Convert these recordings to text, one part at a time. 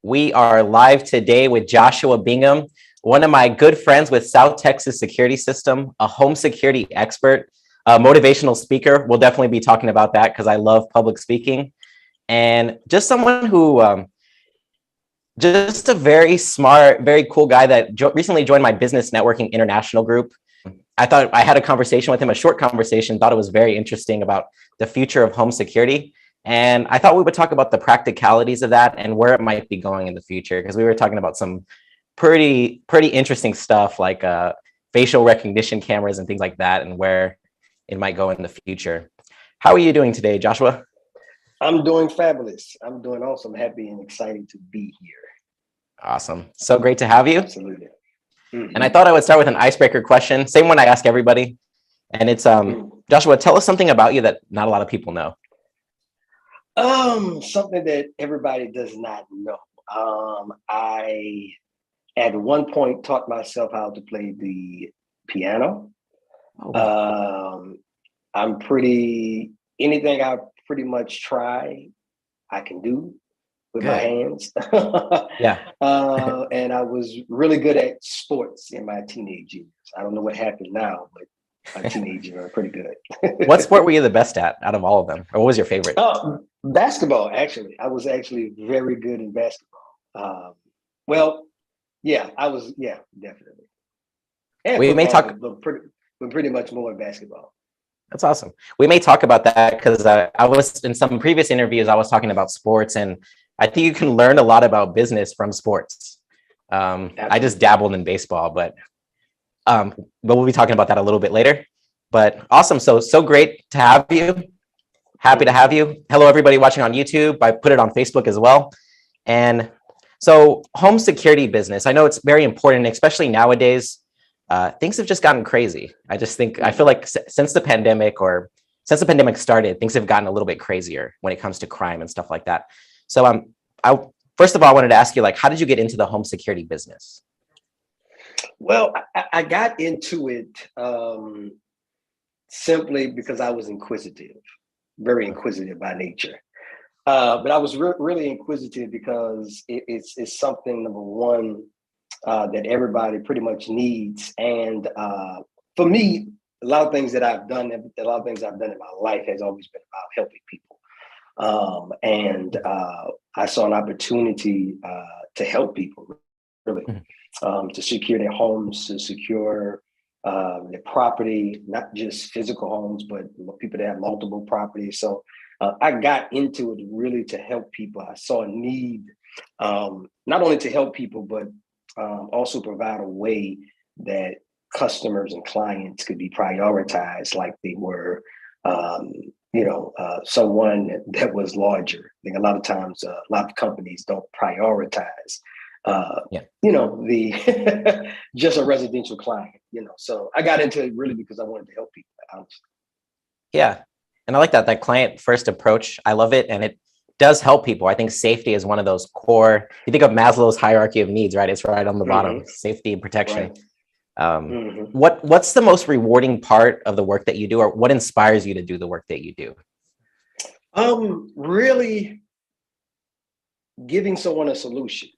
We are live today with Joshua Bingham, one of my good friends with South Texas Security System, a home security expert, a motivational speaker. We'll definitely be talking about that because I love public speaking. And just someone who, just a very smart, very cool guy that recently joined my business networking international group. I thought I had a conversation with him, a short conversation, thought it was very interesting about the future of home security. And I thought we would talk about the practicalities of that and where it might be going in the future, because we were talking about some pretty interesting stuff like facial recognition cameras and things like that, and where it might go in the future. How are you doing today, Joshua? I'm doing fabulous. I'm doing awesome. Happy and excited to be here. Awesome. So great to have you. Absolutely. Mm-hmm. And I thought I would start with an icebreaker question, same one I ask everybody. And it's, Joshua, tell us something about you that not a lot of people know. Something that everybody does not know. I, at one point, taught myself how to play the piano. Anything I pretty much try, I can do with my hands. Yeah. And I was really good at sports in my teenage years. I don't know what happened now, but my teenage years are pretty good. What sport were you the best at out of all of them? Or what was your favorite? Basketball, actually. I was actually very good in basketball. Definitely. And we may talk, but pretty much more basketball. That's awesome. We may talk about that because I was in some previous interviews, I was talking about sports, and I think you can learn a lot about business from sports. I just dabbled in baseball, but we'll be talking about that a little bit later. But awesome. So great to have you. Happy to have you. Hello, everybody watching on YouTube. I put it on Facebook as well. And so home security business, I know it's very important, especially nowadays. Things have just gotten crazy. I feel like since the pandemic started, things have gotten a little bit crazier when it comes to crime and stuff like that. So first of all, I wanted to ask you, how did you get into the home security business? Well, I got into it simply because I was inquisitive, very inquisitive by nature. But I was really inquisitive because it's something, number one, that everybody pretty much needs. And for me, a lot of things I've done in my life has always been about helping people. I saw an opportunity to help people, really, to secure their homes, to secure their property, not just physical homes, but people that have multiple properties. So I got into it really to help people. I saw a need, not only to help people, but also provide a way that customers and clients could be prioritized like they were, someone that was larger. I think a lot of times, a lot of companies don't prioritize, the just a residential client, So I got into it really because I wanted to help people, honestly. Yeah. And I like that client first approach. I love it. And it does help people. I think safety is one of those core, you think of Maslow's hierarchy of needs, right? It's right on the bottom, safety and protection. Right. What's the most rewarding part of the work that you do, or what inspires you to do the work that you do? Really giving someone a solution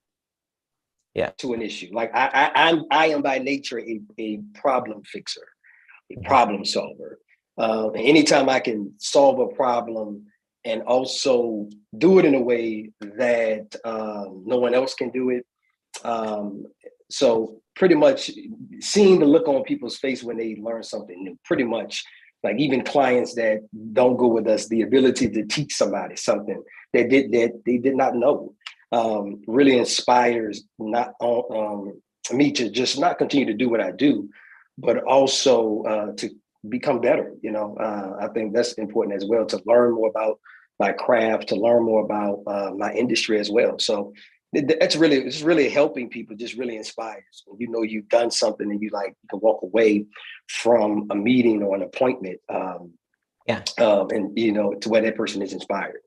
to an issue. Like I am by nature a problem fixer, a problem solver. Anytime I can solve a problem and also do it in a way that no one else can do it. So pretty much seeing the look on people's face when they learn something new, pretty much like even clients that don't go with us, the ability to teach somebody something that they did not know really inspires me to just not continue to do what I do, but also to become better. I think that's important as well, to learn more about my craft, to learn more about my industry as well. So it's really helping people, just really inspires. When you've done something and you can walk away from a meeting or an appointment, and to where that person is inspired.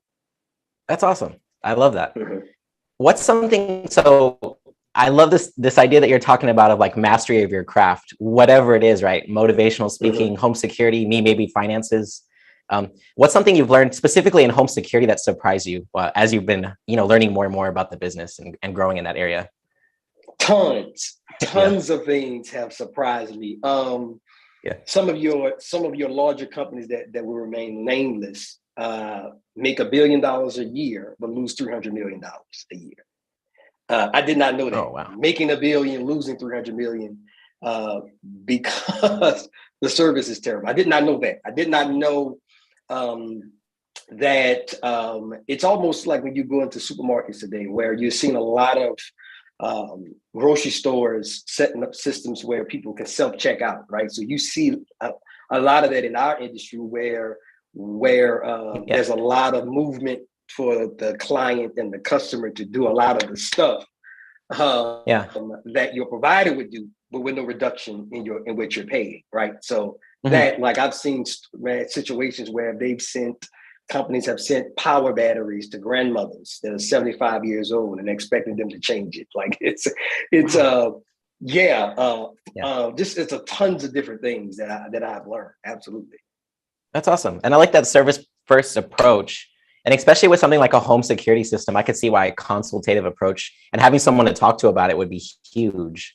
That's awesome. I love that. What's something, so I love this idea that you're talking about of mastery of your craft, whatever it is, right? Motivational speaking, home security, maybe finances. What's something you've learned specifically in home security that surprised you as you've been, learning more and more about the business and growing in that area? Tons of things have surprised me. Some of your larger companies that will remain nameless make $1 billion a year, but lose $300 million a year. I did not know that. Oh, wow. Making $1 billion, losing $300 million because the service is terrible. I did not know that. I did not know that it's almost like when you go into supermarkets today, where you're seeing a lot of grocery stores setting up systems where people can self-check out, right? So you see a lot of that in our industry where there's a lot of movement for the client and the customer to do a lot of the stuff that your provider would do, but with no reduction in what you're paying, right? So that, like, I've seen situations where companies have sent power batteries to grandmothers that are 75 years old and expecting them to change it. Like it's a tons of different things that I've learned. Absolutely. That's awesome. And I like that service first approach. And especially with something like a home security system, I could see why a consultative approach and having someone to talk to about it would be huge.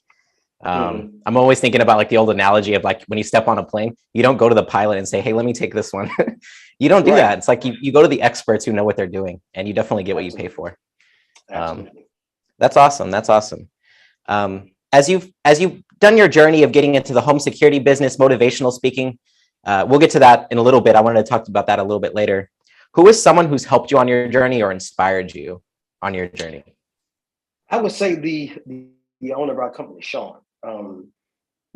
I'm always thinking about like the old analogy of like when you step on a plane, you don't go to the pilot and say, hey, let me take this one. You don't do that. It's like you go to the experts who know what they're doing, and you definitely get what you pay for. That's awesome. That's awesome. As you've done your journey of getting into the home security business, motivational speaking, we'll get to that in a little bit. I wanted to talk about that a little bit later. Who is someone who's helped you on your journey or inspired you on your journey? I would say the owner of our company, Sean.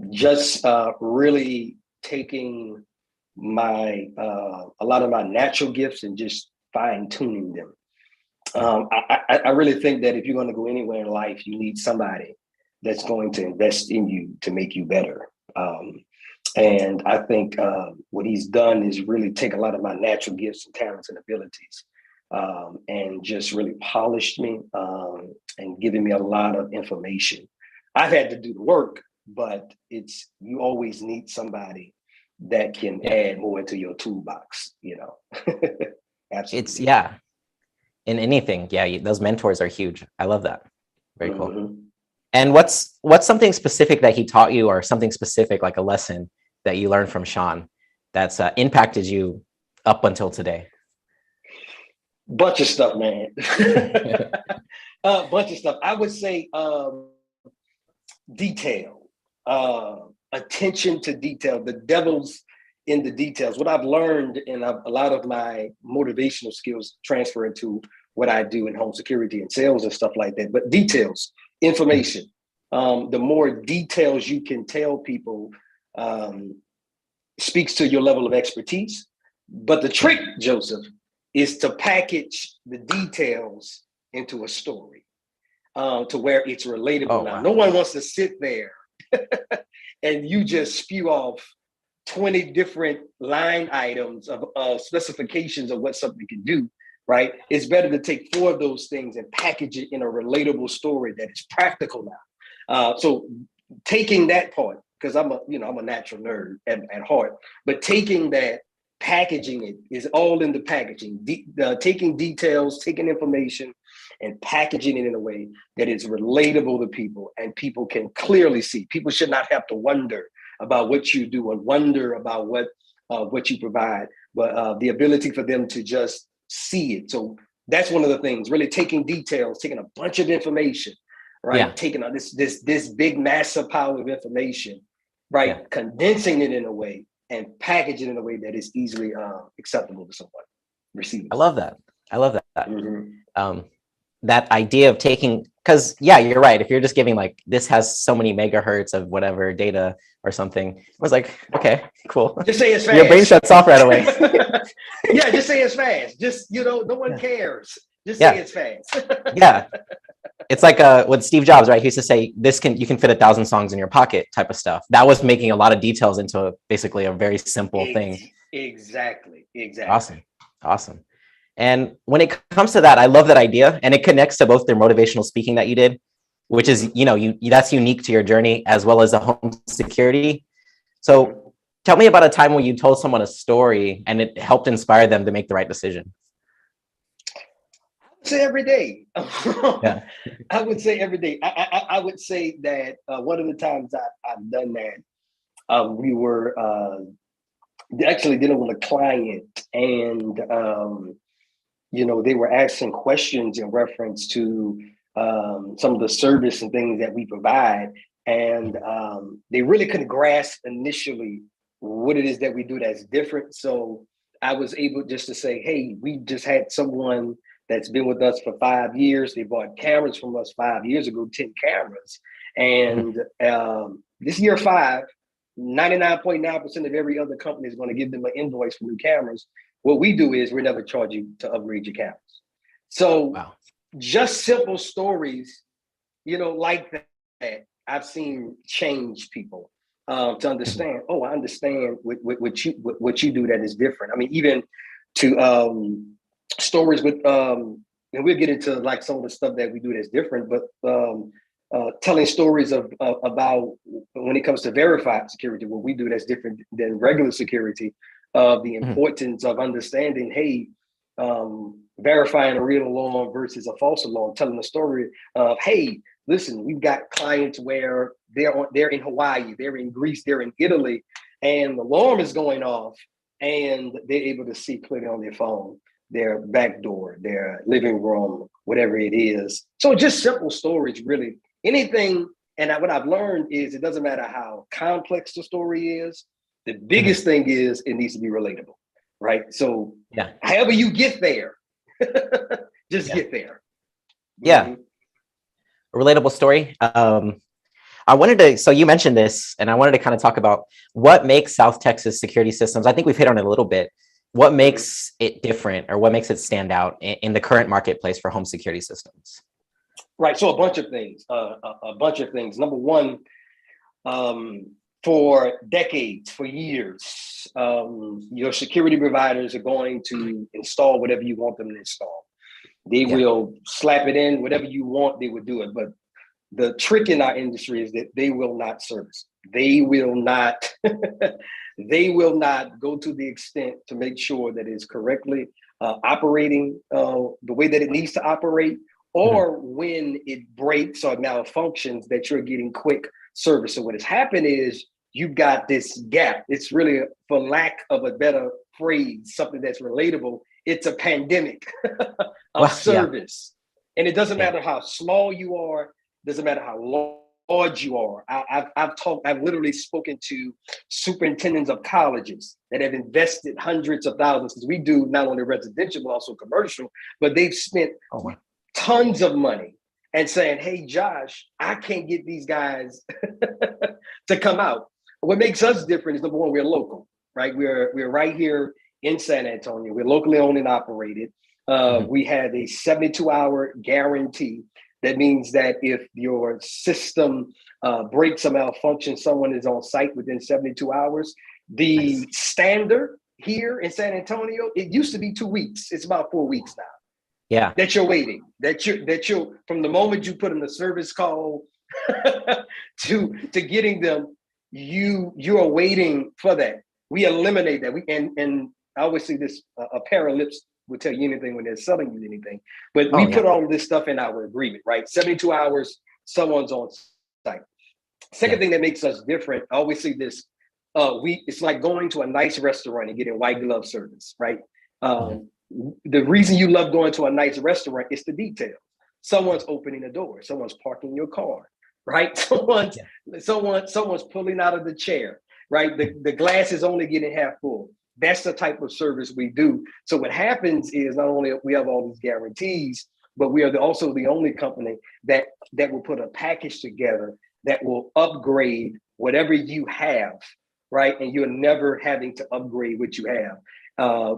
Just really taking a lot of my natural gifts and just fine tuning them. I really think that if you're going to go anywhere in life, you need somebody that's going to invest in you to make you better. And I think what he's done is really take a lot of my natural gifts and talents and abilities and just really polished me and given me a lot of information. I've had to do the work, but you always need somebody that can add more into your toolbox, Absolutely. In anything. Those mentors are huge. I love that. Very cool. And what's something specific that he taught you, or something specific like a lesson that you learned from Sean that's impacted you up until today? Bunch of stuff, man. Bunch of stuff. I would say detail, attention to detail. The devil's in the details. What I've learned, and a lot of my motivational skills transfer into what I do in home security and sales and stuff like that. But details, information. The more details you can tell people speaks to your level of expertise. But the trick, Joseph, is to package the details into a story to where it's relatable. Now, no one wants to sit there and you just spew off 20 different line items of specifications of what something can do, right? It's better to take 4 of those things and package it in a relatable story that is practical now. So taking that part, because I'm a natural nerd at heart, but taking that, packaging it is all in the packaging, taking details, taking information and packaging it in a way that is relatable to people and people can clearly see. People should not have to wonder about what you do and wonder about what you provide, but the ability for them to just see it. So that's one of the things, really taking details, taking a bunch of information, right? Taking this big massive pile of information, right? Condensing it in a way and packaging it in a way that is easily acceptable to someone receiving. I love that. That idea of taking, because you're right. If you're just giving like, this has so many megahertz of whatever data or something, I was like, okay, cool. Just say it's fast. Your brain shuts off right away. Just say it's fast. Just, no one cares. Just say it's fast. It's like with Steve Jobs, right? He used to say, you can fit 1,000 songs in your pocket type of stuff. That was making a lot of details into basically a very simple thing. Exactly. Awesome. And when it comes to that, I love that idea. And it connects to both their motivational speaking that you did, which is, that's unique to your journey, as well as the home security. So tell me about a time when you told someone a story and it helped inspire them to make the right decision. Say every day. Yeah. I would say every day. I would say that one of the times I've done that, we were actually dealing with a client, and they were asking questions in reference to some of the service and things that we provide, and they really couldn't grasp initially what it is that we do that's different. So I was able just to say, hey, we just had someone that's been with us for 5 years. They bought cameras from us 5 years ago, 10 cameras. And this year 5, 99.9% of every other company is going to give them an invoice for new cameras. What we do is we never charge you to upgrade your cameras. So just simple stories, like that, I've seen change people to understand, oh, I understand what you do that is different. I mean, even to stories with, and we'll get into like some of the stuff that we do that's different, but telling stories about when it comes to verified security, what we do that's different than regular security, the importance of understanding, hey, verifying a real alarm versus a false alarm, telling the story of, hey, listen, we've got clients where they're in Hawaii, they're in Greece, they're in Italy, and the alarm is going off, and they're able to see clearly on their phone, their back door, their living room, whatever it is. So just simple stories, really. Anything, and what I've learned is it doesn't matter how complex the story is. The biggest thing is it needs to be relatable, right? So however you get there, just get there. Yeah. A relatable story. I wanted to, so you mentioned this, and I wanted to kind of talk about what makes South Texas security systems. I think we've hit on it a little bit. What makes it different, or what makes it stand out in the current marketplace for home security systems? Right. So a bunch of things. Number one, for decades, for years, your security providers are going to install whatever you want them to install. They will slap it in, whatever you want, they will do it. But the trick in our industry is that they will not service. They will not. They will not go to the extent to make sure that it's correctly operating the way that it needs to operate, or when it breaks or malfunctions, that you're getting quick service. So what has happened is you've got this gap. It's really, for lack of a better phrase, something that's relatable. It's a pandemic of service. And it doesn't matter how small you are, doesn't matter how large you are. I've literally spoken to superintendents of colleges that have invested hundreds of thousands, because we do not only residential, but also commercial, but they've spent tons of money and saying, hey, Josh, I can't get these guys to come out. What makes us different is, number one, we're local, right? We're right here in San Antonio. We're locally owned and operated. We have a 72-hour guarantee. That means that if your system breaks or malfunctions, someone is on site within 72 hours. The standard here in San Antonio, it used to be 2 weeks. It's about 4 weeks now. Yeah. That you're waiting. That you're from the moment you put in the service call to getting them, you are waiting for that. We eliminate that. And I always see this, a pair of lips will tell you anything when they're selling you anything. But we put all of this stuff in our agreement, right? 72 hours, someone's on site. Second thing that makes us different, I always see this, it's like going to a nice restaurant and getting white glove service, right? The reason you love going to a nice restaurant is the detail. Someone's opening a door, someone's parking your car, right? Someone's pulling out of the chair, right? The glass is only getting half full. That's the type of service we do. So what happens is, not only we have all these guarantees, but we are also the only company that will put a package together that will upgrade whatever you have, right? And you're never having to upgrade what you have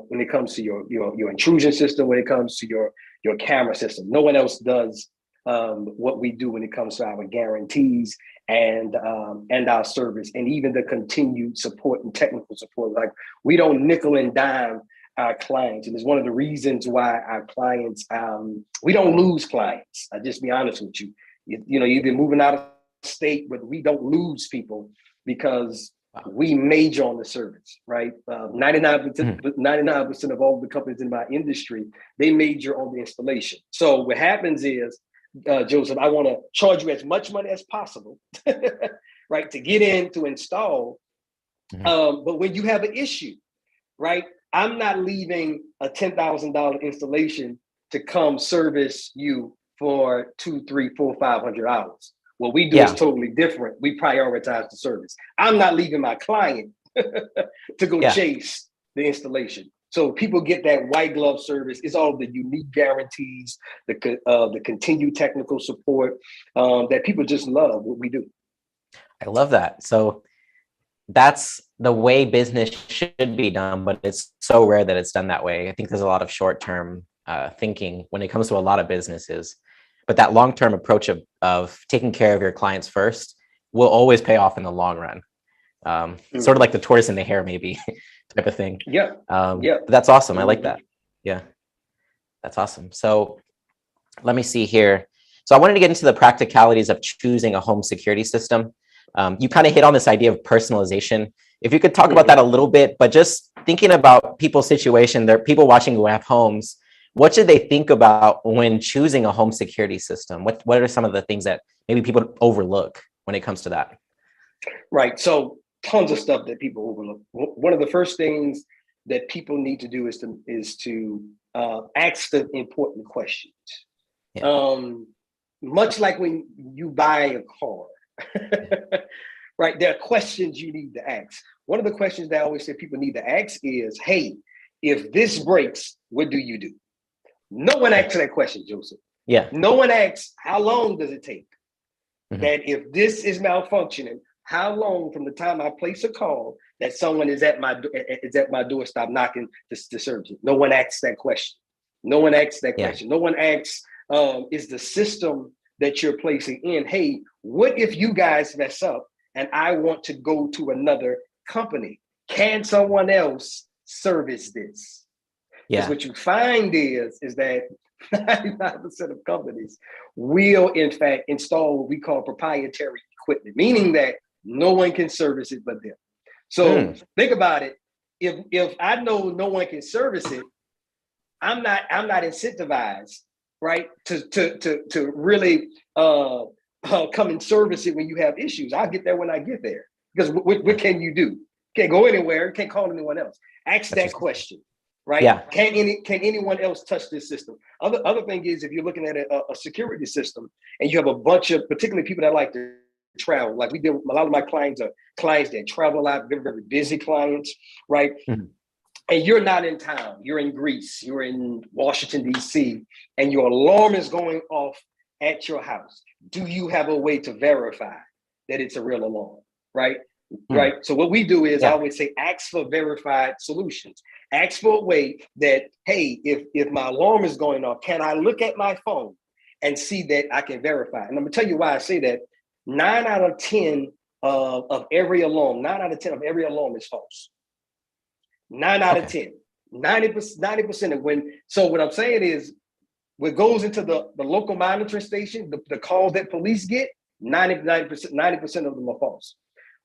when it comes to your intrusion system, when it comes to your camera system. No one else does what we do when it comes to our guarantees and our service, and even the continued support and technical support. Like, we don't nickel and dime our clients, and it's one of the reasons why our clients, we don't lose clients. I'll just be honest with you. You're either moving out of state, but we don't lose people because we major on the service, right? 99% of all the companies in my industry, they major on the installation. So what happens is, Joseph, I want to charge you as much money as possible, right, to get in to install. But when you have an issue, right, I'm not leaving a $10,000 installation to come service you for 200, 300, 400, 500 hours. What we do is totally different. We prioritize the service. I'm not leaving my client to go chase the installation. So people get that white glove service. It's all the unique guarantees, the continued technical support that people just love what we do. I love that. So that's the way business should be done, but it's so rare that it's done that way. I think there's a lot of short-term thinking when it comes to a lot of businesses. But that long-term approach of taking care of your clients first will always pay off in the long run. Sort of like the tortoise and the hare, maybe type of thing. That's awesome. I like that. Yeah, that's awesome. So let me see here. So I wanted to get into the practicalities of choosing a home security system. You kind of hit on this idea of personalization. If you could talk about that a little bit, but just thinking about people's situation, there are people watching who have homes. What should they think about when choosing a home security system? What are some of the things that maybe people overlook when it comes to that? Right. So tons of stuff that people overlook. One of the first things that people need to do is to ask the important questions. Much like when you buy a car, right? There are questions you need to ask. One of the questions that I always say people need to ask is, hey, if this breaks, what do you do? No one asks that question, Joseph. No one asks, how long does it take? That if this is malfunctioning, how long from the time I place a call that someone is at my doorstep knocking to service it? No one asks that question. No one asks that question. No one asks, is the system that you're placing in, hey, what if you guys mess up and I want to go to another company? Can someone else service this? Because what you find is that 95% of companies will, in fact, install what we call proprietary equipment, meaning that no one can service it but them. So think about it. If I know no one can service it, I'm not incentivized, right, to really come and service it when you have issues. I'll get there when I get there. Because what can you do? Can't go anywhere. Can't call anyone else. Ask that question. Right? Can anyone else touch this system? Other thing is, if you're looking at a security system and you have a bunch of, particularly people that like to travel, like we deal with, a lot of my clients are clients that travel a lot, very, very busy clients, right? And you're not in town, you're in Greece, you're in Washington, D.C., and your alarm is going off at your house. Do you have a way to verify that it's a real alarm, right? Right. So what we do is I always say, ask for verified solutions. Ask for a way that, hey, if my alarm is going off, can I look at my phone and see that I can verify? And I'm gonna tell you why I say that. 9 out of 10 of every alarm, 9 out of 10 of every alarm is false. 9 out of 10. 90% of when. So what I'm saying is, what goes into the local monitoring station, the calls that police get, 90% of them are false.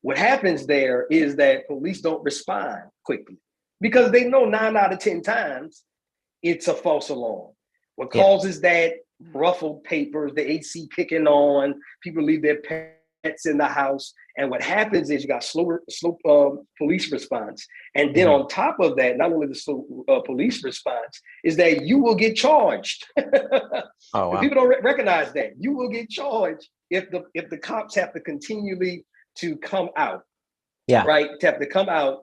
What happens there is that police don't respond quickly because they know 9 out of 10 times it's a false alarm. What causes that? Ruffled papers, the AC kicking on, people leave their pets in the house. And what happens is you got slow police response. And then on top of that, not only the slow police response, is that you will get charged. People don't recognize that. You will get charged if the cops have to continually to come out, right? To have to come out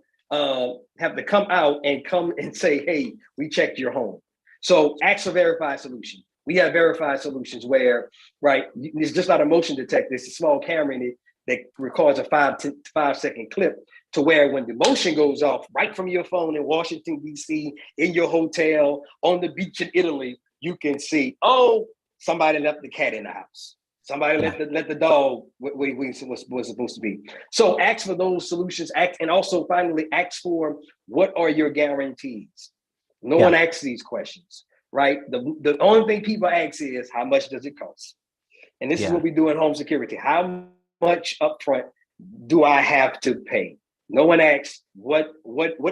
and come and say, hey, we checked your home. So ask for verified solution. We have verified solutions where, right, it's just not a motion detector. It's a small camera in it that records a 5-second clip to where when the motion goes off right from your phone in Washington, D.C., in your hotel, on the beach in Italy, you can see, oh, somebody left the cat in the house. Somebody let the dog where was supposed to be. So ask for those solutions. And also finally ask for, what are your guarantees? No one asks these questions, right? The only thing people ask is, how much does it cost? And this is what we do in home security. How much upfront do I have to pay? No one asks what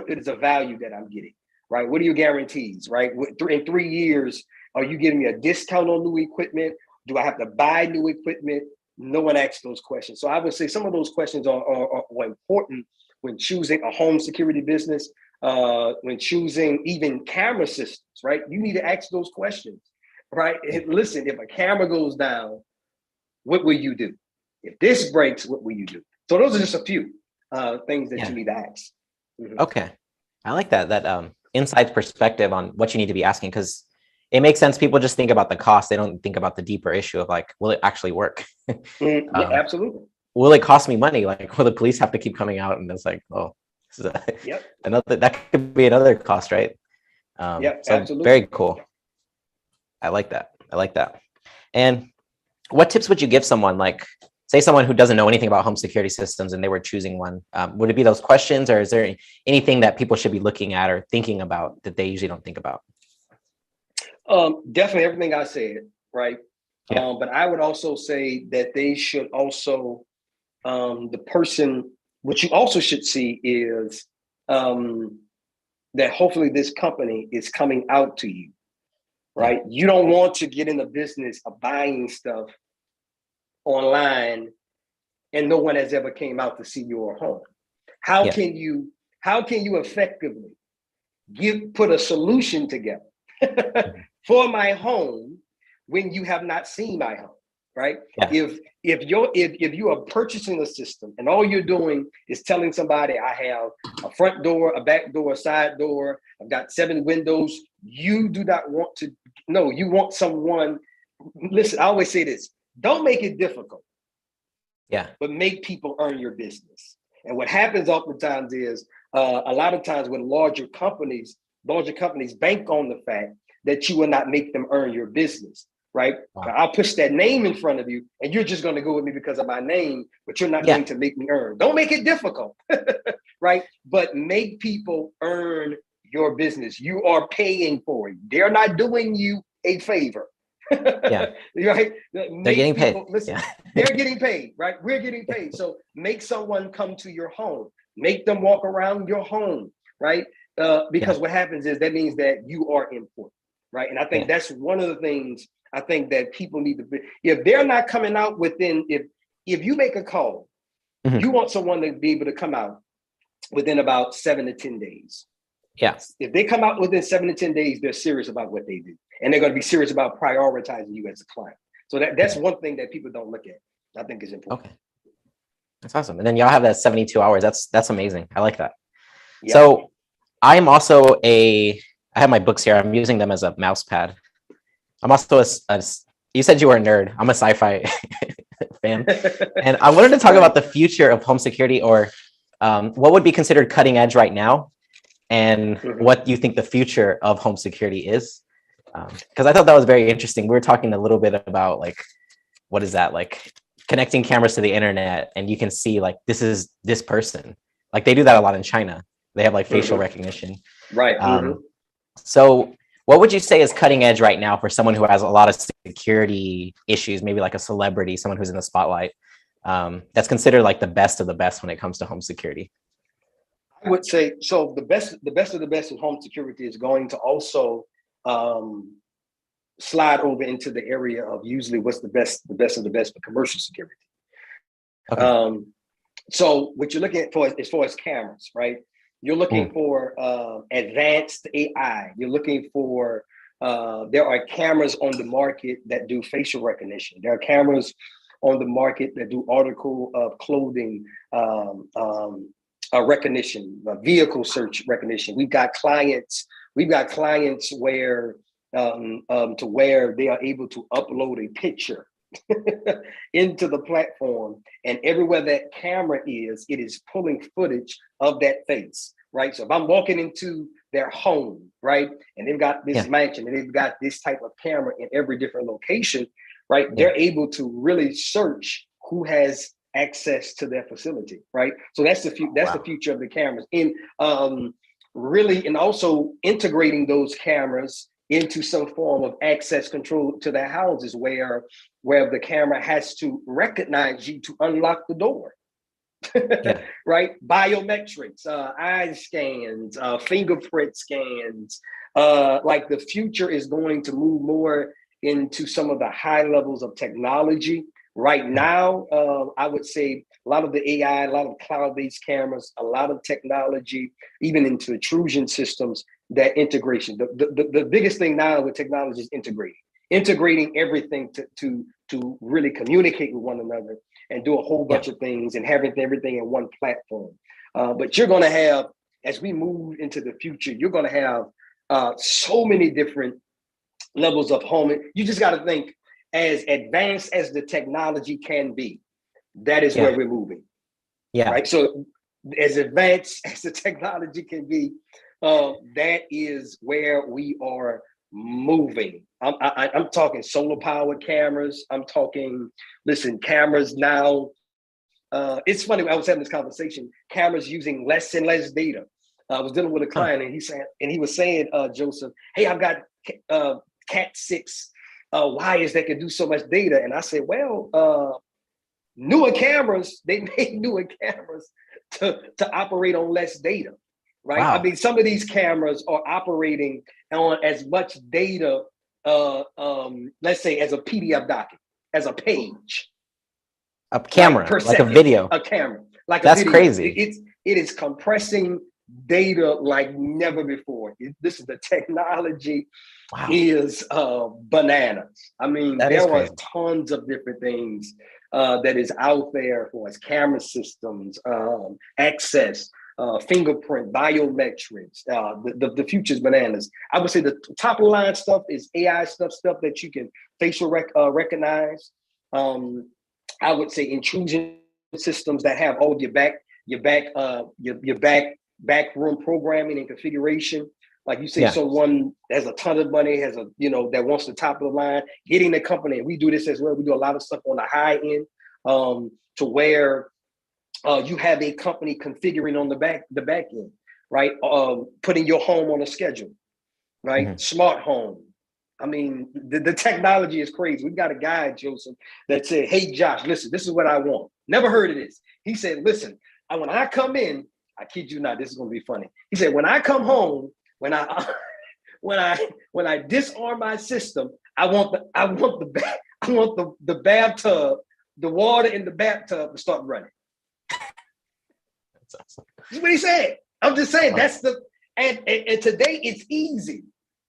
is the value that I'm getting, right? What are your guarantees, right? In 3 years, are you giving me a discount on new equipment? Do I have to buy new equipment? No one asks those questions. So I would say some of those questions are important when choosing a home security business, when choosing even camera systems, right? You need to ask those questions, right? And listen, if a camera goes down, what will you do? If this breaks, what will you do? So those are just a few things that you need to ask. Mm-hmm. Okay. I like that insight perspective on what you need to be asking, because it makes sense. People just think about the cost. They don't think about the deeper issue of like, will it actually work? Yeah, absolutely. Will it cost me money? Like, will the police have to keep coming out? And it's like, oh, this is another, that could be another cost, right? Yeah, so absolutely. Very cool. I like that. And what tips would you give someone, like, say someone who doesn't know anything about home security systems and they were choosing one? Would it be those questions, or is there anything that people should be looking at or thinking about that they usually don't think about? Definitely everything I said, right? Yeah. But I would also say that they should also, what you also should see is that hopefully this company is coming out to you, right? You don't want to get in the business of buying stuff online and no one has ever came out to see your home. How can you effectively put a solution together for my home when you have not seen my home, right? If you are purchasing a system and all you're doing is telling somebody, I have a front door, a back door, a side door, I've got 7 windows, you do not want to know. You want someone. Listen, I always say this: don't make it difficult. But make people earn your business. And what happens oftentimes is a lot of times when larger companies bank on the fact that you will not make them earn your business, right? Wow. I'll push that name in front of you and you're just going to go with me because of my name, but you're not going to make me earn. Don't make it difficult, right? But make people earn your business. You are paying for it. They're not doing you a favor. Right? They're getting paid. Listen, they're getting paid, right? We're getting paid. So make someone come to your home, make them walk around your home, right? Because what happens is that means that you are important, right? And I think that's one of the things I think that people need to be. If they're not coming out within, if you make a call, you want someone to be able to come out within about 7 to 10 days. Yes. If they come out within 7 to 10 days, they're serious about what they do. And they're going to be serious about prioritizing you as a client. So that's one thing that people don't look at. I think is important. Okay. That's awesome. And then y'all have that 72 hours. That's amazing. I like that. Yeah. So I'm also I have my books here. I'm using them as a mouse pad. I'm also you said you were a nerd. I'm a sci-fi fan. And I wanted to talk about the future of home security, or what would be considered cutting edge right now, and what you think the future of home security is. Because I thought that was very interesting. We were talking a little bit about, like, what is that, like connecting cameras to the internet and you can see like this is this person. Like they do that a lot in China. They have like facial recognition. Right. So what would you say is cutting edge right now for someone who has a lot of security issues, maybe like a celebrity, someone who's in the spotlight, that's considered like the best of the best when it comes to home security? I would say, so the best of the best in home security is going to also slide over into the area of usually what's the best of the best for commercial security. Okay. So what you're looking at for as far as cameras, right? You're looking for advanced AI. You're looking for there are cameras on the market that do facial recognition. There are cameras on the market that do article of clothing recognition, vehicle search recognition. We've got clients where to where they are able to upload a picture into the platform, and everywhere that camera is, it is pulling footage of that face, right? So if I'm walking into their home, right, and they've got this mansion and they've got this type of camera in every different location, right, they're able to really search who has access to their facility, right? So that's the the future of the cameras. In really, and also integrating those cameras into some form of access control to their houses, where the camera has to recognize you to unlock the door, Yeah. Right? Biometrics, eye scans, fingerprint scans. Like the future is going to move more into some of the high levels of technology. Right now, I would say a lot of the AI, a lot of cloud-based cameras, a lot of technology, even into intrusion systems, that integration. The biggest thing now with technology is integrating everything to really communicate with one another and do a whole bunch of things and having everything in one platform. But you're going to have, as we move into the future, you're going to have so many different levels of home. You just got to think, as advanced as the technology can be, that is where we're moving. Yeah. Right. So as advanced as the technology can be, that is where we are moving. I'm talking solar powered cameras. I'm talking, listen, cameras now. It's funny, I was having this conversation, cameras using less and less data. I was dealing with a client and he was saying, Joseph, hey, I've got Cat 6 wires that can do so much data. And I said, well, newer cameras, they made newer cameras to operate on less data, right? Wow. I mean, some of these cameras are operating on as much data, let's say as a PDF document, as a page. A camera, like a video. A camera, like that's a video. Crazy. It is compressing data like never before. This is the technology. Wow. Is bananas. I mean, there are tons of different things that is out there for us: camera systems, access, fingerprint, biometrics. The future's bananas. I would say the top of the line stuff is AI stuff that you can facial recognize. I would say intrusion systems that have all of your back room programming and configuration. Like you say, someone has a ton of money, has that wants the top of the line, getting the company. And we do this as well. We do a lot of stuff on the high end, to where you have a company configuring on the back end, right? Putting your home on a schedule, right? Mm-hmm. Smart home. I mean, the technology is crazy. We've got a guy, Joseph, that said, hey, Josh, listen, this is what I want. Never heard of this. He said, listen, when I come in, I kid you not, this is going to be funny. He said, when I come home, when I disarm my system, I want the bathtub, the water in the bathtub to start running. That's awesome. That's what he said. I'm just saying and today it's easy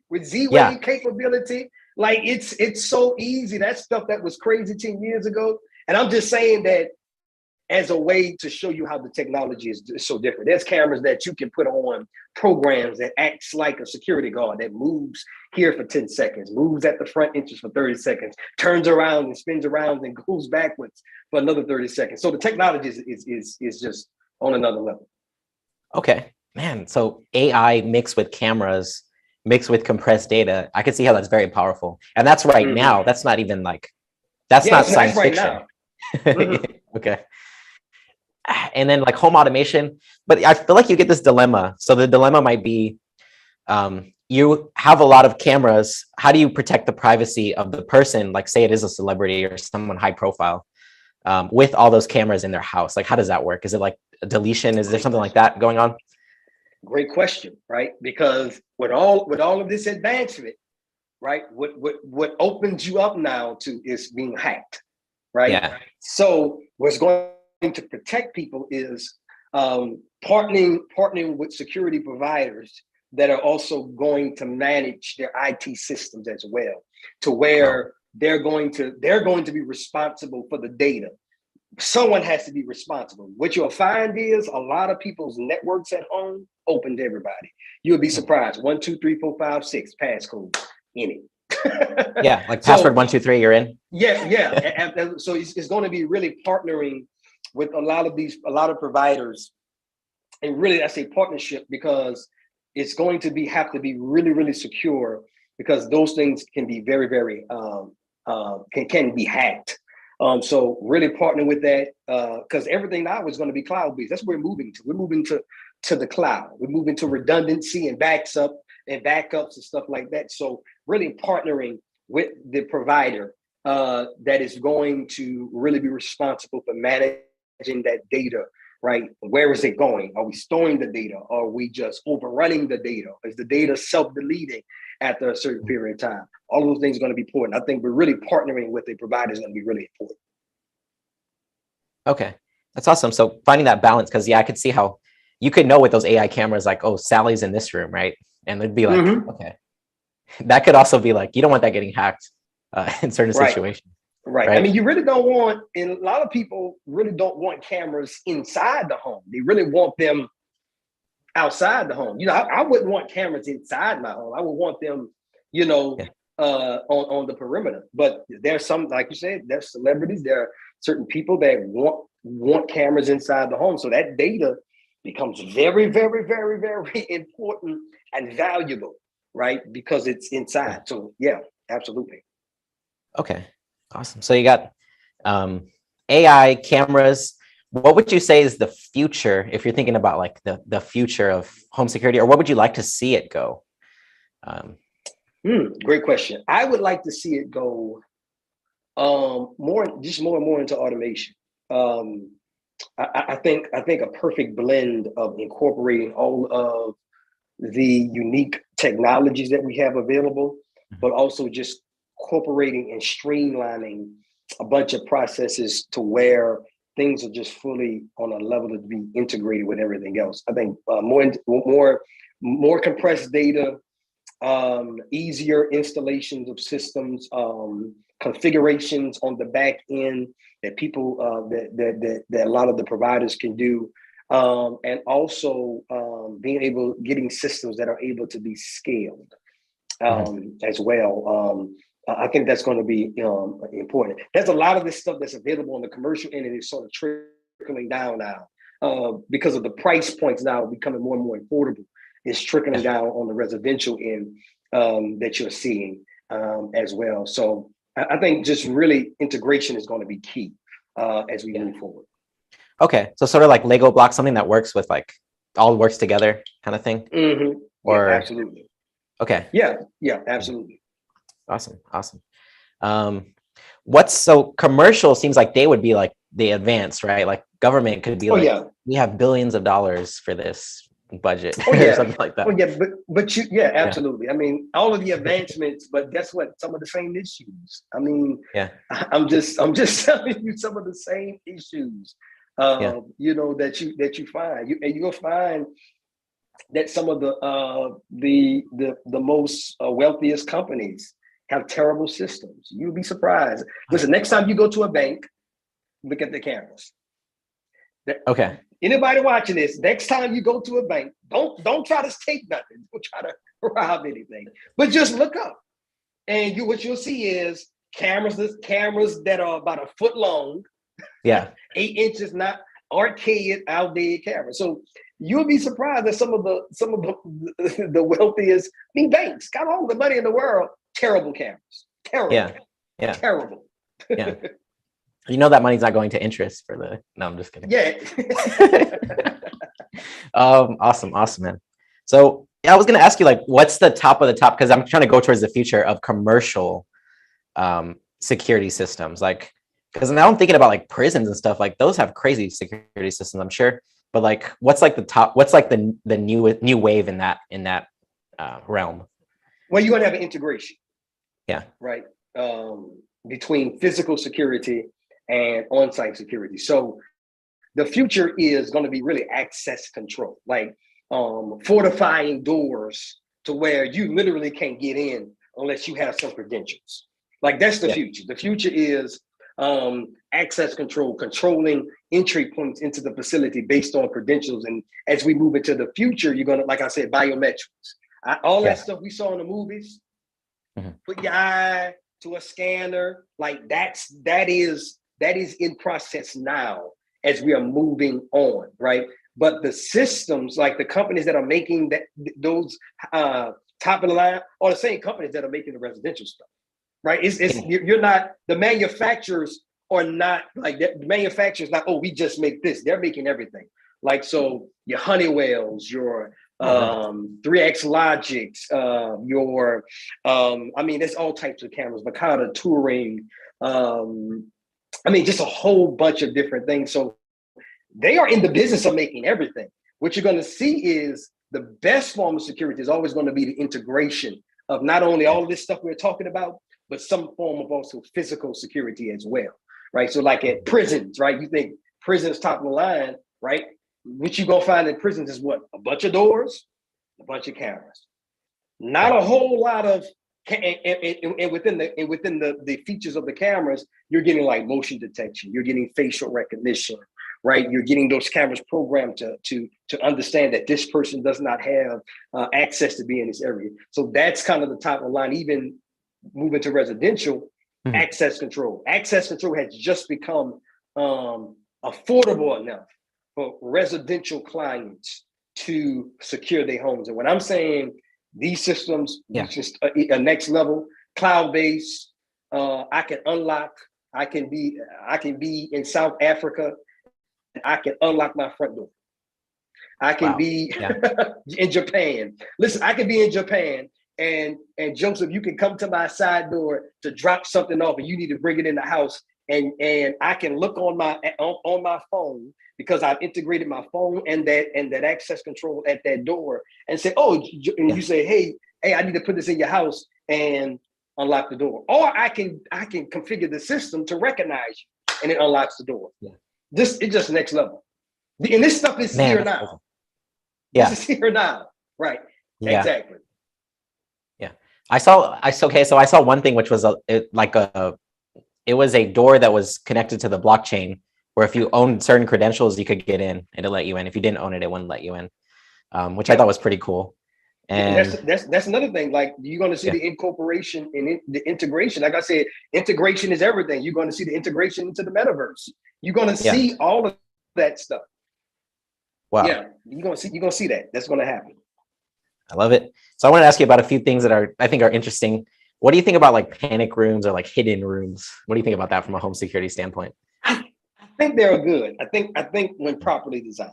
with Z-Wave capability. Like it's so easy. That's stuff that was crazy 10 years ago. And I'm just saying that as a way to show you how the technology is so different. There's cameras that you can put on programs that acts like a security guard that moves here for 10 seconds, moves at the front entrance for 30 seconds, turns around and spins around and goes backwards for another 30 seconds. So the technology is just on another level. Okay, man. So AI mixed with cameras, mixed with compressed data. I can see how that's very powerful. And that's right now. That's not even that's not science fiction. Okay. And then like home automation, but I feel like you get this dilemma. So the dilemma might be, you have a lot of cameras. How do you protect the privacy of the person? Like say it is a celebrity or someone high profile, with all those cameras in their house. Like, how does that work? Is it like a deletion? Is there something like that going on? Great question, right? Because with all of this advancement, right, what opens you up now to is being hacked, right? Yeah. So what's going to protect people is partnering with security providers that are also going to manage their IT systems as well, to where they're going to be responsible for the data. Someone has to be responsible. What you'll find is a lot of people's networks at home open to everybody. You'll be surprised. 1, 2, 3, 4, 5, 6 passcode in it. Yeah, like password 1, 2, 3, you're in. Yeah. So it's going to be really partnering with a lot of providers, and really I say partnership because it's going to have to be really, really secure, because those things can be very, very can be hacked. So really partner with that, because everything now is going to be cloud-based. That's what we're moving to. We're moving to the cloud. We're moving to redundancy and backups and stuff like that. So really partnering with the provider that is going to really be responsible for managing that data right? Where is it going? Are we storing the data? Are we just overrunning the data? Is the data self-deleting after a certain period of time? All those things are going to be important. I think we're really partnering with a provider is going to be really important. Okay, that's awesome. So finding that balance, because I could see how you could know with those AI cameras, like, oh, Sally's in this room, right? And it'd be like, okay, that could also be like, you don't want that getting hacked in certain situations. Right. I mean, you really don't want, and a lot of people really don't want cameras inside the home. They really want them outside the home. I wouldn't want cameras inside my home. I would want them, on the perimeter. But there's some, like you said, there's celebrities, there are certain people that want cameras inside the home. So that data becomes very, very, very, very important and valuable, right? Because it's inside. So yeah, absolutely. Okay, awesome. So you got AI cameras. What would you say is the future, if you're thinking about like the future of home security, or what would you like to see it go? Great question. I would like to see it go more and more into automation. I think a perfect blend of incorporating all of the unique technologies that we have available, but also just incorporating and streamlining a bunch of processes to where things are just fully on a level to be integrated with everything else. I think more compressed data, easier installations of systems, configurations on the back end that people that a lot of the providers can do, and also getting systems that are able to be scaled as well. I think that's going to be important. There's a lot of this stuff that's available on the commercial end, and it's sort of trickling down now because of the price points now becoming more and more affordable. It's trickling down on the residential end that you're seeing as well. So I think just really integration is going to be key as we move forward. Okay, so sort of like Lego blocks, something that works with like all works together kind of thing. Or absolutely. Okay. Yeah, absolutely. Awesome. So commercial seems like they would be like the advanced, right? Like government could be we have billions of dollars for this budget or something like that. Absolutely. I mean, all of the advancements, but guess what? Some of the same issues. I mean, I'm just telling you some of the same issues, that you find. You'll find that some of the most wealthiest companies have terrible systems. You'll be surprised. Listen, next time you go to a bank, look at the cameras. Okay. Anybody watching this, next time you go to a bank, don't try to take nothing. Don't try to rob anything. But just look up. And what you'll see is cameras that are about a foot long. 8 inches, not arcade, outdated cameras. So you'll be surprised that some of the wealthiest, banks got all the money in the world, terrible cameras. Terrible. Terrible. That money's not going to interest no, I'm just kidding. Awesome, man. So I was going to ask you, like, what's the top of the top? Because I'm trying to go towards the future of commercial security systems. Like, because now I'm thinking about like prisons and stuff. Like those have crazy security systems, I'm sure. But like, what's like the top? What's like the new wave in that realm? Well, you're going to have an integration. Yeah. Right. Between physical security and on-site security. So the future is going to be really access control, like fortifying doors to where you literally can't get in unless you have some credentials. Like that's the future. The future is access control, controlling entry points into the facility based on credentials. And as we move into the future, you're going to, like I said, biometrics. All that stuff we saw in the movies, put your eye to a scanner, like that is in process now as we are moving on, right? But the systems, like the companies that are making those top of the line, are the same companies that are making the residential stuff, right? You're not, the manufacturers are not like that. The manufacturers not, we just make this. They're making everything. Like, so your Honeywells, your 3X Logics, there's all types of cameras, Makata, Touring, just a whole bunch of different things. So They are in the business of making everything. What you're going to see is the best form of security is always going to be the integration of not only all of this stuff we're talking about, but some form of also physical security as well, right? So like at prisons, right? You think prisons top of the line, right? What you're going to find in prisons is what? A bunch of doors, a bunch of cameras. Not a whole lot of, and within the features of the cameras, you're getting like motion detection, you're getting facial recognition, right? You're getting those cameras programmed to understand that this person does not have access to be in this area. So that's kind of the top of the line. Even moving to residential, access control. Access control has just become affordable enough for residential clients to secure their homes. And when I'm saying these systems, just a next level, cloud-based, I can unlock, I can be in South Africa, and I can unlock my front door. I can be in Japan. Listen, I can be in Japan, and Joseph, you can come to my side door to drop something off, and you need to bring it in the house, and I can look on my phone, because I've integrated my phone and that access control at that door, and say, you say, hey, I need to put this in your house, and unlock the door. Or I can configure the system to recognize you, and it unlocks the door. Yeah. It's just next level. And this stuff is here now. Awesome. Yeah. This is here now. Right. Yeah. Exactly. Yeah. I saw one thing, which was it was a door that was connected to the blockchain, where if you owned certain credentials, you could get in and it let you in. If you didn't own it, it wouldn't let you in, which I thought was pretty cool. And that's another thing. Like, you're going to see the incorporation and the integration. Like I said, integration is everything. You're going to see the integration into the metaverse. You're going to see all of that stuff. Wow. Yeah, you're going to see that. That's going to happen. I love it. So I want to ask you about a few things that I think are interesting. What do you think about like panic rooms or like hidden rooms? What do you think about that from a home security standpoint? I think they're good. I think when properly designed.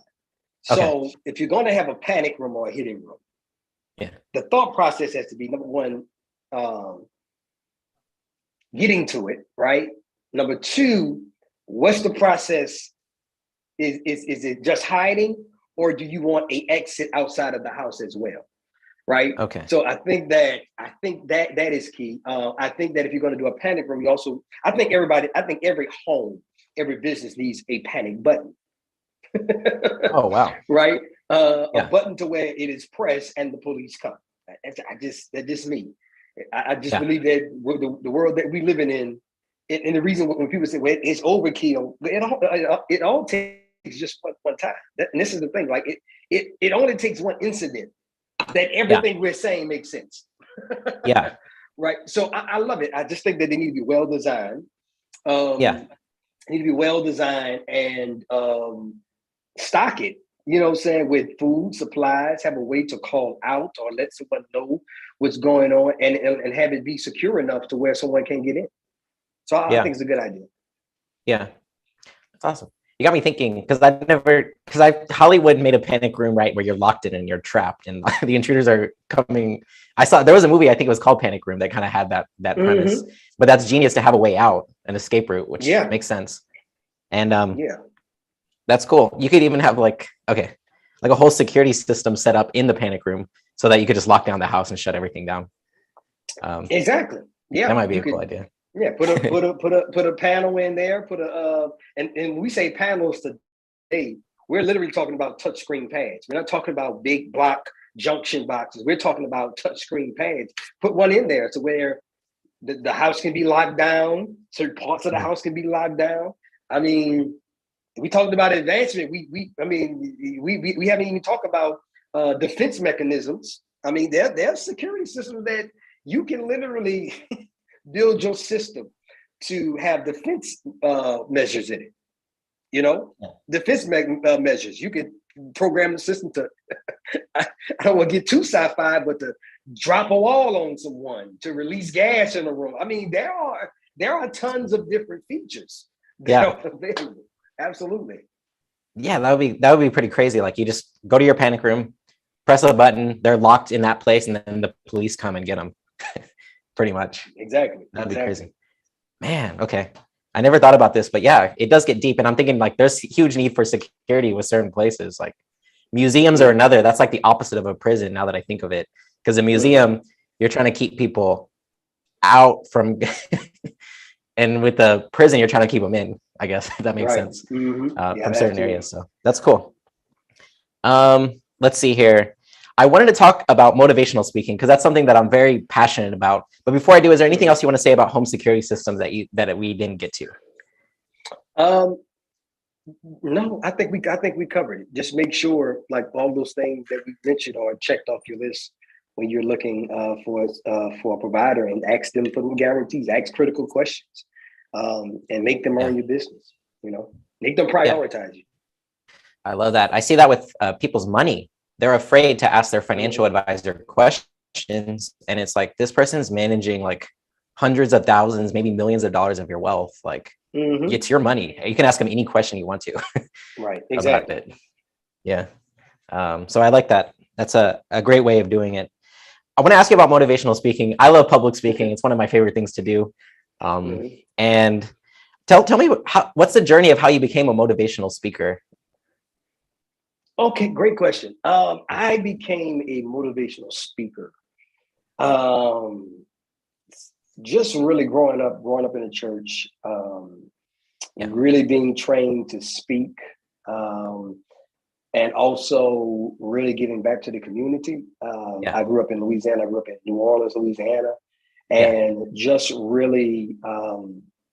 So if you're going to have a panic room or a hidden room, the thought process has to be, number one, getting to it, right? Number two, what's the process? Is it just hiding, or do you want an exit outside of the house as well? Right. Okay. So I think that is key. I think that if you're going to do a panic room, I think every home, every business needs a panic button. Oh, wow. Right. A button to where it is pressed and the police come. That's just me. I just believe that the world that we live in, and the reason when people say, well, it's overkill, it all takes just one time. And this is the thing, like it only takes one incident that everything we're saying makes sense. Yeah. Right. So I love it. I just think that they need to be well designed. Need to be well designed and stock it, you know what I'm saying, with food, supplies, have a way to call out or let someone know what's going on, and have it be secure enough to where someone can get in. So I think it's a good idea. Yeah. That's awesome. You got me thinking, because Hollywood made a panic room, right, where you're locked in and you're trapped and the intruders are coming. There was a movie, I think it was called Panic Room, that kind of had that premise, but that's genius to have a way out, an escape route, which makes sense. And that's cool. You could even have like a whole security system set up in the panic room so that you could just lock down the house and shut everything down. Exactly. Yeah. That might be a cool idea. Yeah, put a panel in there. And when we say panels today, we're literally talking about touchscreen pads. We're not talking about big block junction boxes. We're talking about touchscreen pads. Put one in there to where the house can be locked down. Certain parts of the house can be locked down. I mean, we talked about advancement. We haven't even talked about defense mechanisms. I mean, there are security systems that you can literally build your system to have defense measures in it. You know, defense measures. You can program the system to, I don't want to get too sci-fi, but to drop a wall on someone, to release gas in a room. I mean, there are tons of different features that are available. Absolutely. Yeah, that would be pretty crazy. Like, you just go to your panic room, press a button, they're locked in that place, and then the police come and get them. Pretty much. Exactly. That'd be crazy. Man, okay. I never thought about this, but yeah, it does get deep. And I'm thinking like there's huge need for security with certain places. Like museums are another, that's like the opposite of a prison now that I think of it. Because a museum, you're trying to keep people out from, and with the prison, you're trying to keep them in, I guess, if that makes sense, from certain areas. So that's cool. Let's see here. I wanted to talk about motivational speaking because that's something that I'm very passionate about. But before I do, is there anything else you want to say about home security systems that we didn't get to? No, I think we covered it. Just make sure like all those things that we mentioned are checked off your list when you're looking for a provider, and ask them for them guarantees, ask critical questions, and make them earn your business. Make them prioritize you. I love that. I see that with people's money. They're afraid to ask their financial advisor questions. And it's like, this person's managing like hundreds of thousands, maybe millions of dollars of your wealth. Like it's your money. You can ask them any question you want to. Right. Exactly. Yeah. So I like that. That's a great way of doing it. I want to ask you about motivational speaking. I love public speaking. It's one of my favorite things to do. And tell me what's the journey of how you became a motivational speaker? Okay, great question. I became a motivational speaker. Just really growing up in a church, really being trained to speak, and also really giving back to the community. I grew up in Louisiana. I grew up in New Orleans, Louisiana, and just really,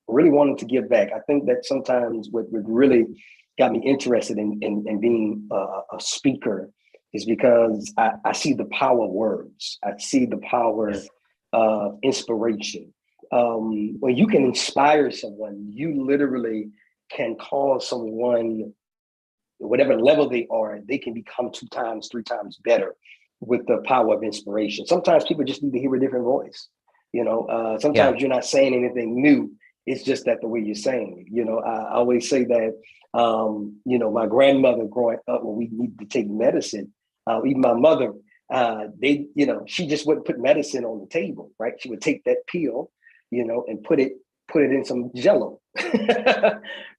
really wanted to give back. I think that sometimes what really got me interested in being a speaker is because I see the power of words. I see the power of inspiration. When you can inspire someone, you literally can cause someone, whatever level they are, they can become 2 times, 3 times better with the power of inspiration. Sometimes people just need to hear a different voice. Sometimes you're not saying anything new. It's just that the way you're saying it. I always say that, my grandmother growing up, when we needed to take medicine, even my mother, she just wouldn't put medicine on the table, right? She would take that pill, and put it in some Jello,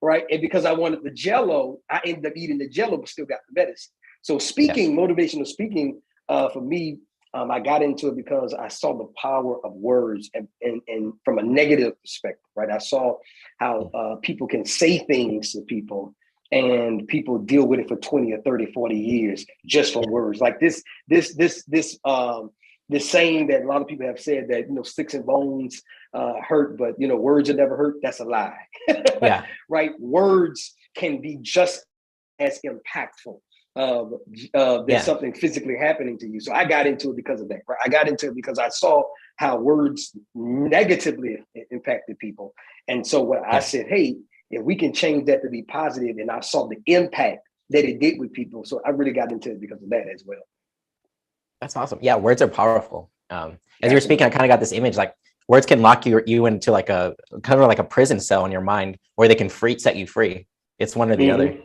right? And because I wanted the Jello, I ended up eating the Jello, but still got the medicine. So speaking, motivational speaking, for me, I got into it because I saw the power of words, and from a negative perspective, right? I saw how people can say things to people, and people deal with it for 20 or 30, 40 years just from words. Like this saying that a lot of people have said that, sticks and bones hurt, but words will never hurt. That's a lie. Right? Words can be just as impactful there's something physically happening to you. So I got into it because of that, right? I got into it because I saw how words negatively impacted people. And so what I said, hey, if we can change that to be positive, and I saw the impact that it did with people. So I really got into it because of that as well. That's awesome. Yeah, words are powerful. As you were speaking, I kind of got this image, like words can lock you into like a kind of like a prison cell in your mind, or they can set you free. It's one or the other.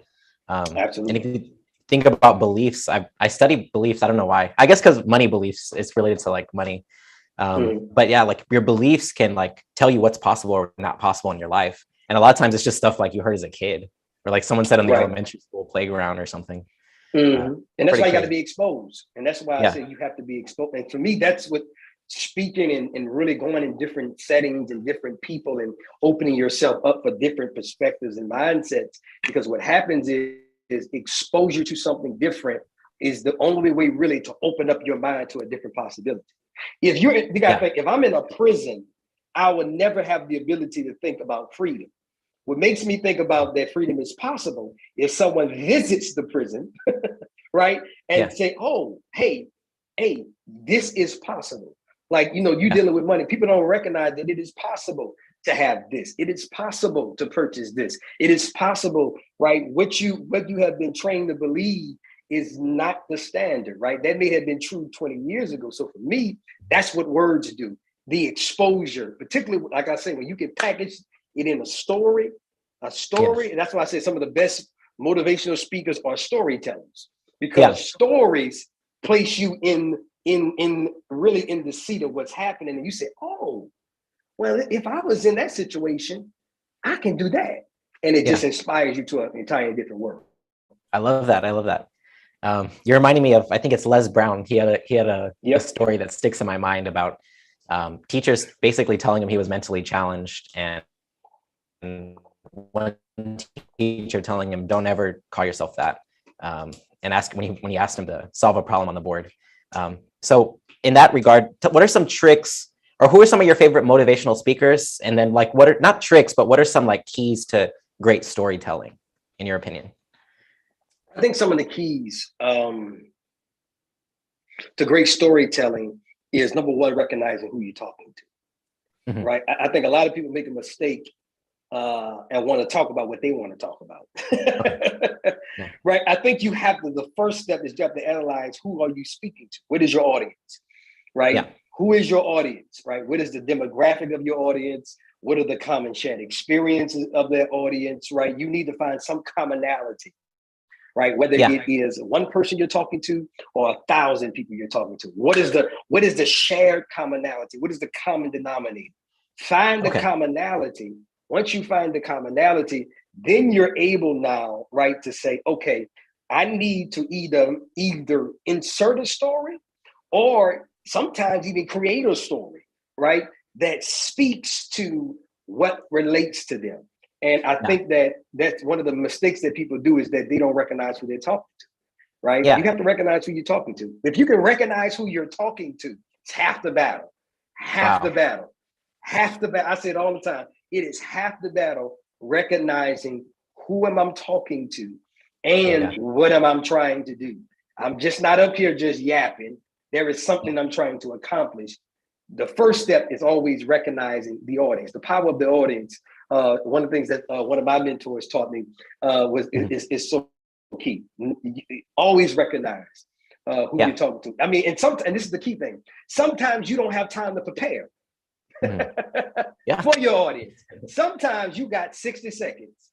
Absolutely. And if you think about beliefs, I study beliefs. I don't know why. I guess because money beliefs is related to like money. But yeah, like your beliefs can like tell you what's possible or not possible in your life. And a lot of times it's just stuff like you heard as a kid, or like someone said on the elementary school playground or something. And that's why you got to be exposed. And that's why I say you have to be exposed. And for me, that's what speaking and really going in different settings and different people and opening yourself up for different perspectives and mindsets. Because what happens is exposure to something different is the only way really to open up your mind to a different possibility. If I'm in a prison, I would never have the ability to think about freedom. What makes me think about that freedom is possible if someone visits the prison, right? And say, oh, hey, this is possible. Like, you dealing with money. People don't recognize that it is possible to have this. It is possible to purchase this. It is possible, right? What you have been trained to believe is not the standard, right? That may have been true 20 years ago. So for me, that's what words do. The exposure, particularly, like I say, when you can package it in a story, and that's why I say some of the best motivational speakers are storytellers, because stories place you in really in the seat of what's happening. And you say, oh, well, if I was in that situation, I can do that. And it just inspires you to an entirely different world. I love that. I love that. You're reminding me of, I think it's Les Brown. He had a story that sticks in my mind about teachers basically telling him he was mentally challenged, and one teacher telling him, "Don't ever call yourself that," and ask when he asked him to solve a problem on the board. So in that regard, what are some tricks, or who are some of your favorite motivational speakers? And then, like, what are, not tricks, but what are some like keys to great storytelling, in your opinion? I think some of the keys to great storytelling is, number one, recognizing who you're talking to, right? I think a lot of people make a mistake and want to talk about what they want to talk about, right? I think you have to, the first step is you have to analyze, who are you speaking to? What is your audience, right? Yeah. Who is your audience, right? What is the demographic of your audience? What are the common shared experiences of their audience, right? You need to find some commonality, right? Whether it is one person you're talking to or 1,000 people you're talking to. What is the shared commonality? What is the common denominator? Find the commonality. Once you find the commonality, then you're able now, right, to say, okay, I need to either insert a story or sometimes even create a story, right, that speaks to what relates to them. And I think that that's one of the mistakes that people do, is that they don't recognize who they're talking to, right? You have to recognize who you're talking to. If you can recognize who you're talking to, it's half the battle. Half the battle. I say it all the time. It is half the battle, recognizing who am I talking to and what am I trying to do. I'm just not up here just yapping. There is something I'm trying to accomplish. The first step is always recognizing the audience, the power of the audience. One of the things that one of my mentors taught me is so key. Always recognize who you're talking to. I mean, and this is the key thing. Sometimes you don't have time to prepare for your audience. Sometimes you got 60 seconds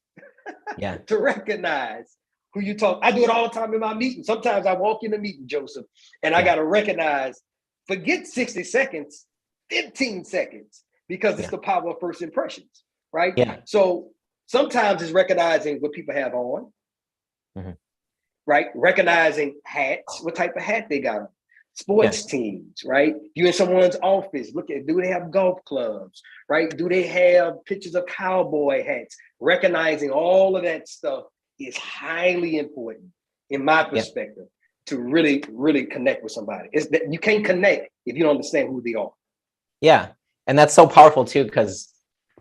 to recognize who you talk. I do it all the time in my meetings. Sometimes I walk in the meeting, Joseph, and I got to recognize, forget 60 seconds, 15 seconds, because it's the power of first impressions, right? So sometimes it's recognizing what people have on, right? Recognizing hats, what type of hat they got on. Sports teams, right? You in someone's office, look at, do they have golf clubs, right? Do they have pictures of cowboy hats? Recognizing all of that stuff is highly important, in my perspective, to really, really connect with somebody. It's that you can't connect if you don't understand who they are. Yeah. And that's so powerful too, because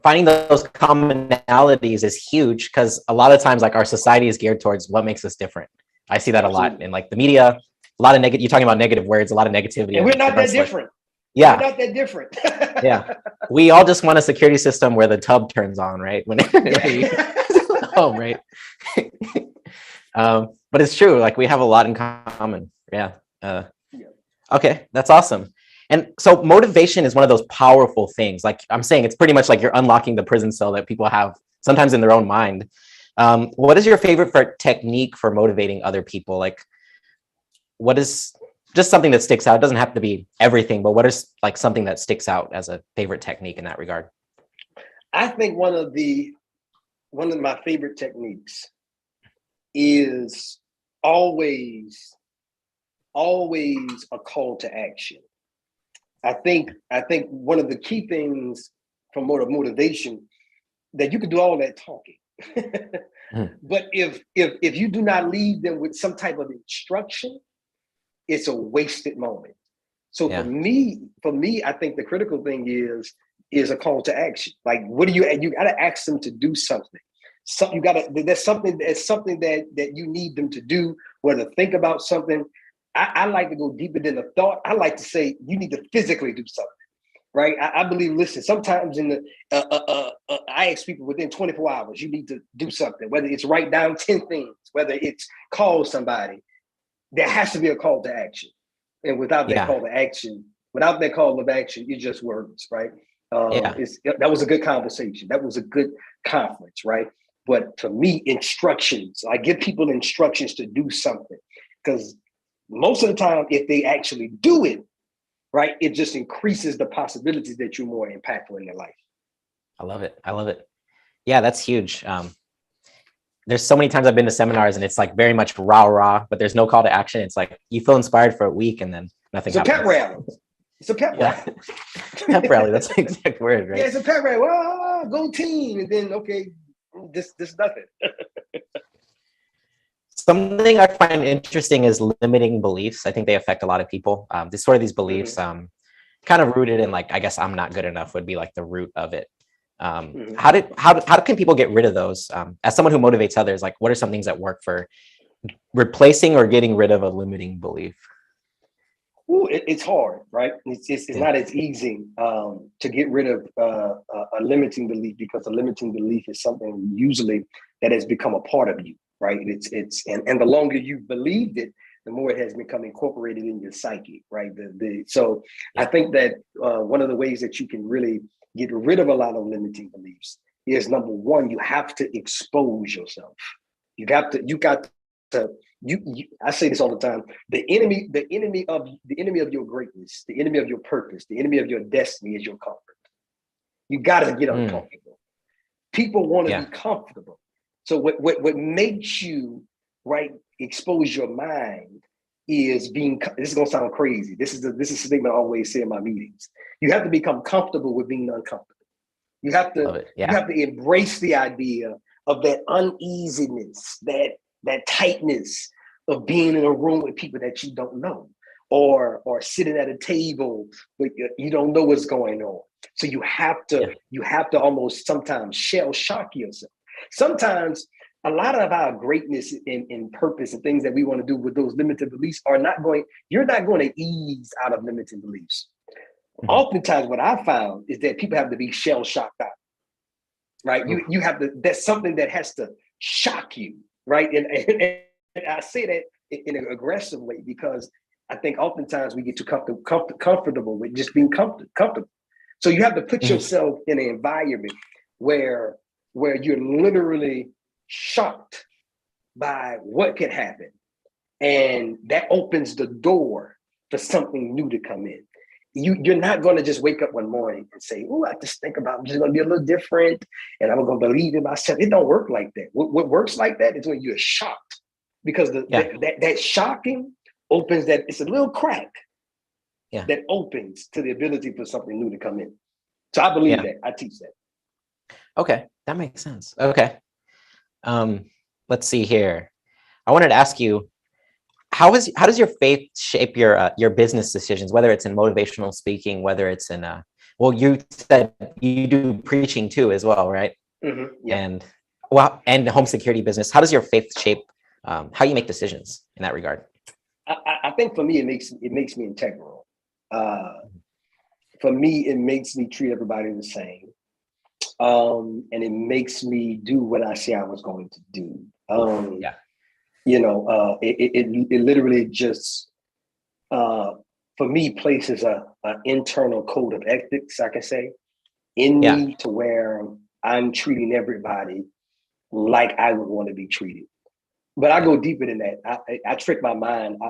finding those commonalities is huge, because a lot of times, like, our society is geared towards what makes us different. I see that a lot in, like, the media. A lot of negative, you're talking about negative words, a lot of negativity. And we're not that different. We're not that different. We all just want a security system where the tub turns on, right? When home, right? But it's true. Like, we have a lot in common. Okay, that's awesome. And so motivation is one of those powerful things. Like I'm saying, it's pretty much like you're unlocking the prison cell that people have sometimes in their own mind. What is your favorite technique for motivating other people? Like, what is just something that sticks out? It doesn't have to be everything, but what is like something that sticks out as a favorite technique in that regard? I think one of my favorite techniques is always a call to action. I think one of the key things from motivation, that you can do all that talking, but if you do not leave them with some type of instruction, it's a wasted moment. So for me, I think the critical thing is a call to action. Like, what do you got to ask them to do something. So there's something that you need them to do, whether think about something. I like to go deeper than the thought. I like to say you need to physically do something, right? I believe, listen, sometimes I ask people within 24 hours, you need to do something, whether it's write down 10 things, whether it's call somebody. There has to be a call to action. And without that call to action, you're just words, right? That was a good conversation. That was a good conference, right? But for me, instructions, I give people instructions to do something, because most of the time, if they actually do it, right, it just increases the possibilities that you're more impactful in their life. I love it. Yeah, that's huge. There's so many times I've been to seminars and it's like very much rah, but there's no call to action. It's like you feel inspired for a week and then nothing It's a happens. pep rally. It's a pep rally. Pep rally. That's the exact word, right? Yeah, it's a pep rally. Well, go team. And then, okay, this nothing. Something I find interesting is limiting beliefs. I think they affect a lot of people. These beliefs, kind of rooted in like, I guess I'm not good enough would be like the root of it. How can people get rid of those? As someone who motivates others, like what are some things that work for replacing or getting rid of a limiting belief? Ooh, it's hard, right? It's not as easy to get rid of a limiting belief, because a limiting belief is something usually that has become a part of you, right? And the longer you've believed it, the more it has become incorporated in your psyche, right? I think that one of the ways that you can really get rid of a lot of limiting beliefs is, number one, you have to expose yourself. You got to I say this all the time. The enemy of your greatness, the enemy of your purpose, the enemy of your destiny is your comfort. You got to get uncomfortable. People want to be comfortable. So what makes you, right, expose your mind is being, this is going to sound crazy. This is a statement I always say in my meetings. You have to become comfortable with being uncomfortable. You have to embrace the idea of that uneasiness, that tightness of being in a room with people that you don't know, or sitting at a table but you don't know what's going on. So you have to almost sometimes shell shock yourself. Sometimes a lot of our greatness in purpose and things that we want to do with those limited beliefs you're not going to ease out of limited beliefs. Oftentimes what I found is that people have to be shell shocked out, right? You have to, that's something that has to shock you, right? And I say that in an aggressive way, because I think oftentimes we get too comfortable with just being comfortable. So you have to put yourself in an environment where you're literally shocked by what could happen. And that opens the door for something new to come in. You're not going to just wake up one morning and say, "Oh, I just think about, I'm just going to be a little different and I'm going to believe in myself." It don't work like that. What works like that is when you're shocked, because that shocking opens that, it's a little crack that opens to the ability for something new to come in. So I believe that. I teach that. Okay, that makes sense. Okay. Let's see here. I wanted to ask you, how does your faith shape your business decisions, whether it's in motivational speaking, whether it's in you said you do preaching too as well, right? And the home security business. How does your faith shape how you make decisions in that regard? I think for me, it makes me integral. For me, it makes me treat everybody the same. And it makes me do what I say I was going to do. It literally just, for me, places an internal code of ethics, I can say, in me, to where I'm treating everybody like I would want to be treated. But I go deeper than that. I trick my mind.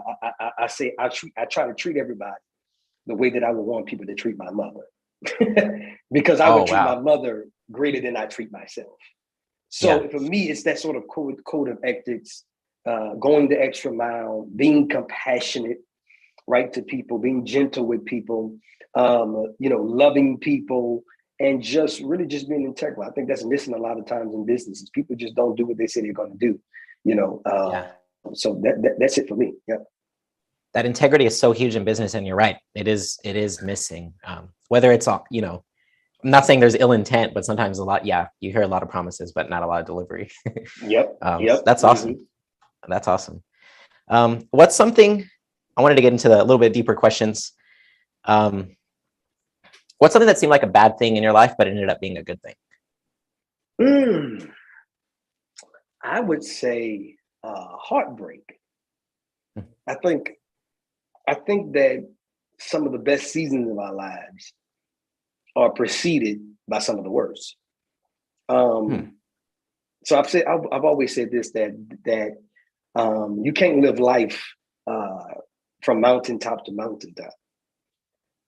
I say I try to treat everybody the way that I would want people to treat my mother, because I would treat my mother greater than I treat myself. So for me, it's that sort of code of ethics, going the extra mile, being compassionate, right, to people, being gentle with people, loving people, and just really just being integral. I think that's missing a lot of times in businesses. People just don't do what they say they're going to do. So that's it for me. Yeah. That integrity is so huge in business, and you're right. It is missing. Whether it's I'm not saying there's ill intent, but sometimes you hear a lot of promises, but not a lot of delivery. Yep. That's awesome. That's awesome. What's something I wanted to get into a little bit deeper questions. What's something that seemed like a bad thing in your life, but ended up being a good thing? I would say heartbreak. I think that some of the best seasons of our lives are preceded by some of the worst. So I've always said this, that you can't live life from mountaintop to mountaintop,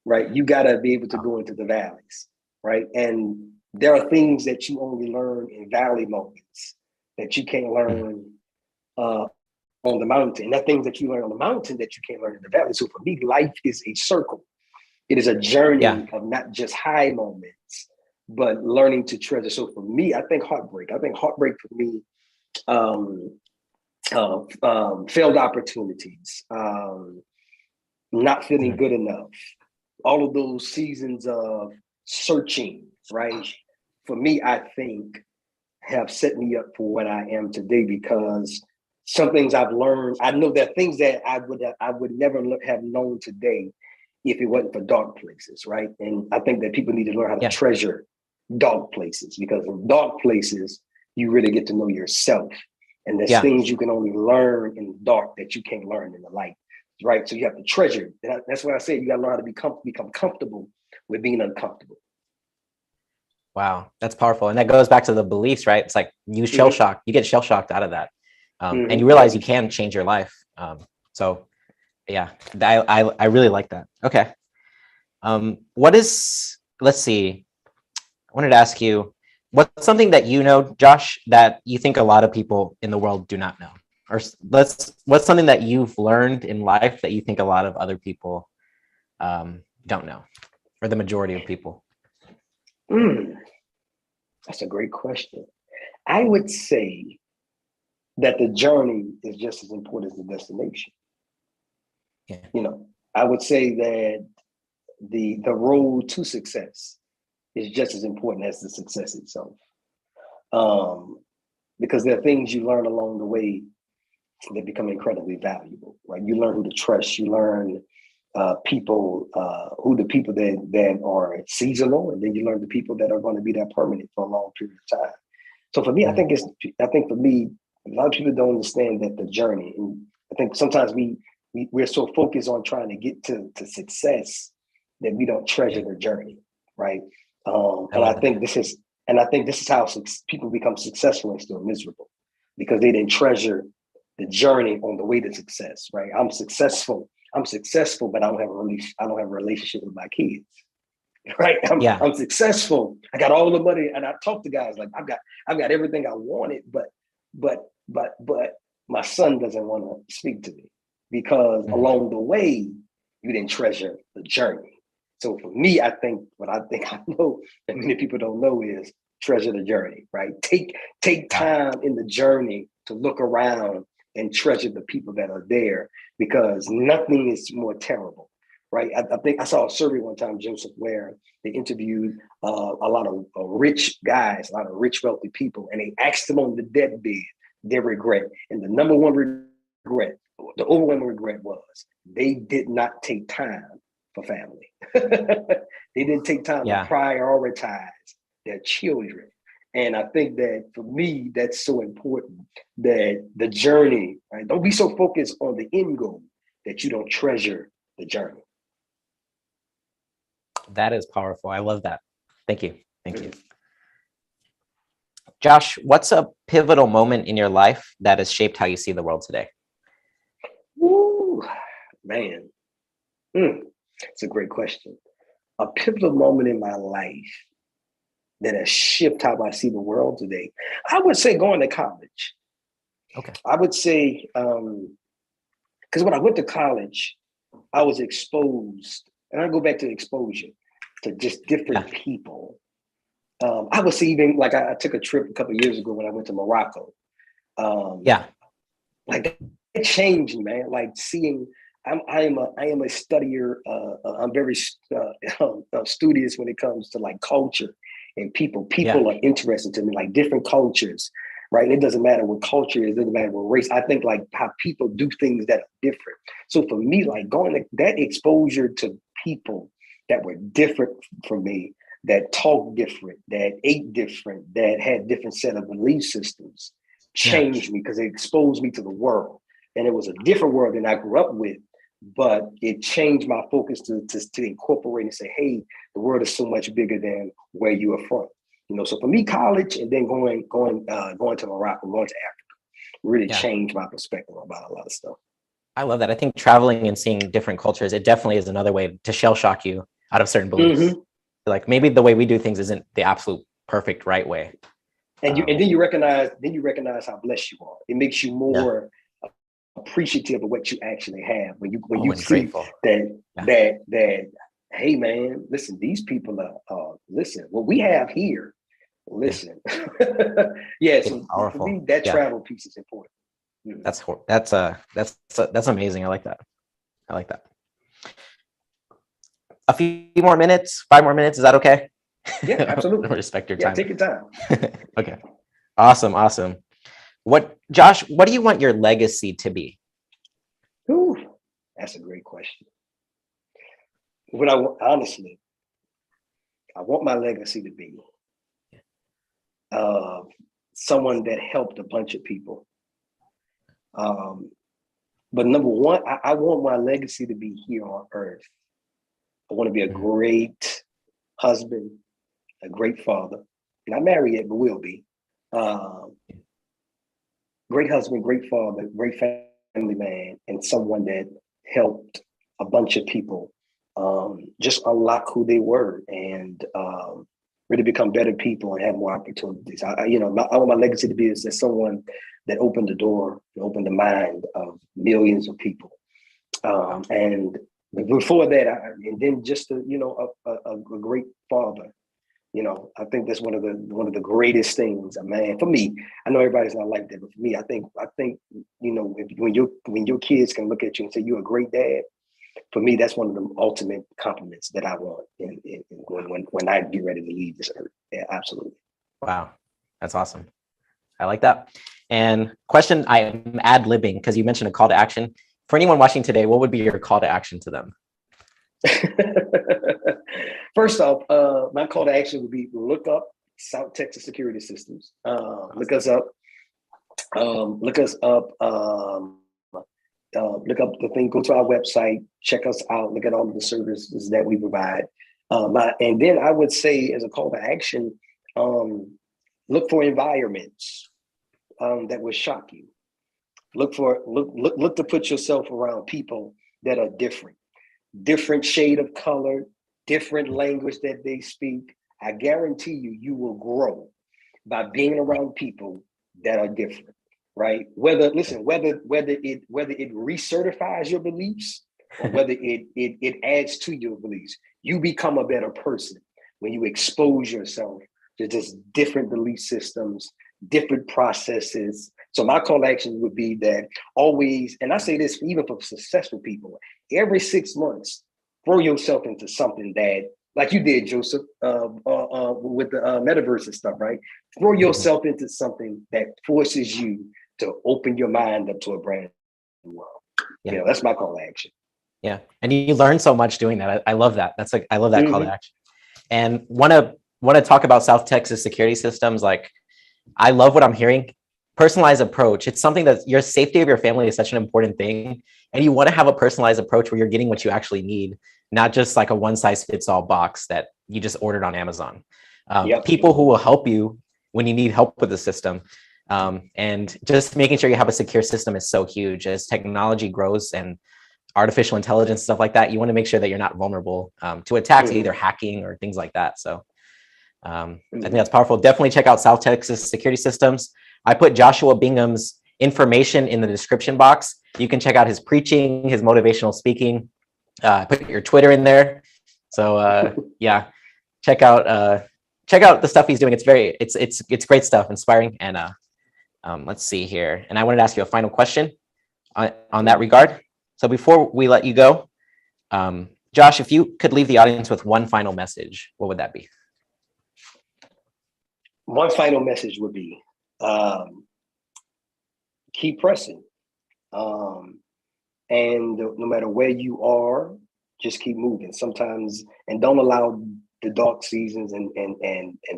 right? You got to be able to go into the valleys, right? And there are things that you only learn in valley moments that you can't learn on the mountain. And there are things that you learn on the mountain that you can't learn in the valley. So for me, life is a circle. It is a journey of not just high moments, but learning to treasure. So for me, I think heartbreak for me, failed opportunities, not feeling good enough, all of those seasons of searching, right? For me, I think have set me up for what I am today, because some things I've learned, I know there are things that I would never have known today if it wasn't for dark places, right? And I think that people need to learn how to treasure dark places, because in dark places, you really get to know yourself. And there's things you can only learn in the dark that you can't learn in the light, right? So you have to treasure. That's why I say you got to learn how to become comfortable with being uncomfortable. Wow, that's powerful. And that goes back to the beliefs, right? It's like you shell shocked, you get shell shocked out of that. And you realize you can change your life. So yeah, I really like that. Okay. Let's see, I wanted to ask you, what's something that you know, Josh, that you think a lot of people in the world do not know? Or what's something that you've learned in life that you think a lot of other people don't know, or the majority of people? That's a great question. I would say that the journey is just as important as the destination. Yeah. You know, I would say that the road to success is just as important as the success itself. Because there are things you learn along the way that become incredibly valuable, right? You learn who to trust, you learn who the people that are seasonal, and then you learn the people that are going to be there permanent for a long period of time. So for me, I think for me, a lot of people don't understand that the journey, and I think sometimes we're so focused on trying to get to success that we don't treasure the journey, right? And I think this is how people become successful and still miserable, because they didn't treasure the journey on the way to success, right? I'm successful, but I don't have a relationship with my kids, right? I'm successful. I got all the money, and I talk to guys like I've got everything I wanted, but my son doesn't want to speak to me because along the way you didn't treasure the journey. So for me, I think I know that many people don't know is treasure the journey, right? Take time in the journey to look around and treasure the people that are there, because nothing is more terrible, right? I think I saw a survey one time, Joseph, where they interviewed a lot of rich guys, a lot of rich, wealthy people, and they asked them on the deathbed their regret. And the number one regret, the overwhelming regret, was they did not take time for family. They didn't take time to prioritize their children. And I think that for me, that's so important, that the journey, right? Don't be so focused on the end goal that you don't treasure the journey. That is powerful. I love that. Thank you. Thank you. Josh, what's a pivotal moment in your life that has shaped how you see the world today? Ooh, man. It's a great question. A pivotal moment in my life that has shifted how I see the world today, I would say going to college. Okay. I would say, because when I went to college, I was exposed, and I go back to exposure to just different people. I would say even like I took a trip a couple of years ago when I went to Morocco. Like it changed me, man. Like seeing, I am a studier. I'm very studious when it comes to like culture and people. People are interested to me, like different cultures, right? And it doesn't matter what culture is, it doesn't matter what race. I think like how people do things that are different. So for me, like going to that exposure to people that were different from me, that talked different, that ate different, that had different set of belief systems, changed me, because it exposed me to the world. And it was a different world than I grew up with, but it changed my focus to incorporate and say, hey, the world is so much bigger than where you are from. You know, so for me, college and then going to Morocco, going to Africa, really changed my perspective about a lot of stuff. I love that. I think traveling and seeing different cultures, it definitely is another way to shell shock you out of certain beliefs. Like maybe the way we do things isn't the absolute perfect right way. And then you recognize how blessed you are. It makes you more appreciative of what you actually have when you see grateful. that hey man, listen, these people are listen, what we have here, listen. So powerful. For me, that travel piece is important. That's amazing. I like that. A few more minutes, 5 more minutes, is that okay? Yeah, absolutely. Respect your time. Take your time. Okay. Awesome. Josh, what do you want your legacy to be? Ooh, that's a great question. Honestly, I want my legacy to be someone that helped a bunch of people. But number one, I want my legacy to be here on earth. I want to be a great husband, a great father. Not married yet, but will be. Great husband, great father, great family man, and someone that helped a bunch of people just unlock who they were and really become better people and have more opportunities. I want my legacy to be as someone that opened the door, opened the mind of millions of people. And before that, and then just a great father. I think that's one of the greatest things, man. For me, I know everybody's not like that, but for me, I think when your kids can look at you and say you're a great dad, for me, that's one of the ultimate compliments that I want when I get ready to leave this earth. Yeah, absolutely. Wow, that's awesome. I like that. And question, I'm ad-libbing because you mentioned a call to action. For anyone watching today, what would be your call to action to them? First off, my call to action would be look up South Texas Security Systems. Look us up. Look up the thing. Go to our website. Check us out. Look at all of the services that we provide. And then I would say, as a call to action, look for environments that will shock you. Look to put yourself around people that are different shade of color, different language that they speak. I guarantee you will grow by being around people that are different, right? Whether it recertifies your beliefs or whether it adds to your beliefs, you become a better person when you expose yourself to just different belief systems, different processes. So my call to action would be that always, and I say this even for successful people, every 6 months, throw yourself into something that, like you did, Joseph, with the metaverse and stuff, right? Throw yourself into something that forces you to open your mind up to a brand new world. Yeah. That's my call to action. Yeah, and you learn so much doing that. I love that. I love that call to action. And want to talk about South Texas Security Systems. Like, I love what I'm hearing. Personalized approach. It's something that your safety of your family is such an important thing. And you want to have a personalized approach where you're getting what you actually need, not just like a one size fits all box that you just ordered on Amazon. People who will help you when you need help with the system. And just making sure you have a secure system is so huge. As technology grows and artificial intelligence, stuff like that, you want to make sure that you're not vulnerable to attacks, either hacking or things like that. So I think that's powerful. Definitely check out South Texas Security Systems. I put Joshua Bingham's information in the description box. You can check out his preaching, his motivational speaking. Put your Twitter in there. So check out the stuff he's doing. It's great stuff, inspiring. And let's see here. And I wanted to ask you a final question on that regard. So before we let you go, Josh, if you could leave the audience with one final message, what would that be? One final message would be keep pressing. And no matter where you are, just keep moving. Sometimes, and don't allow the dark seasons and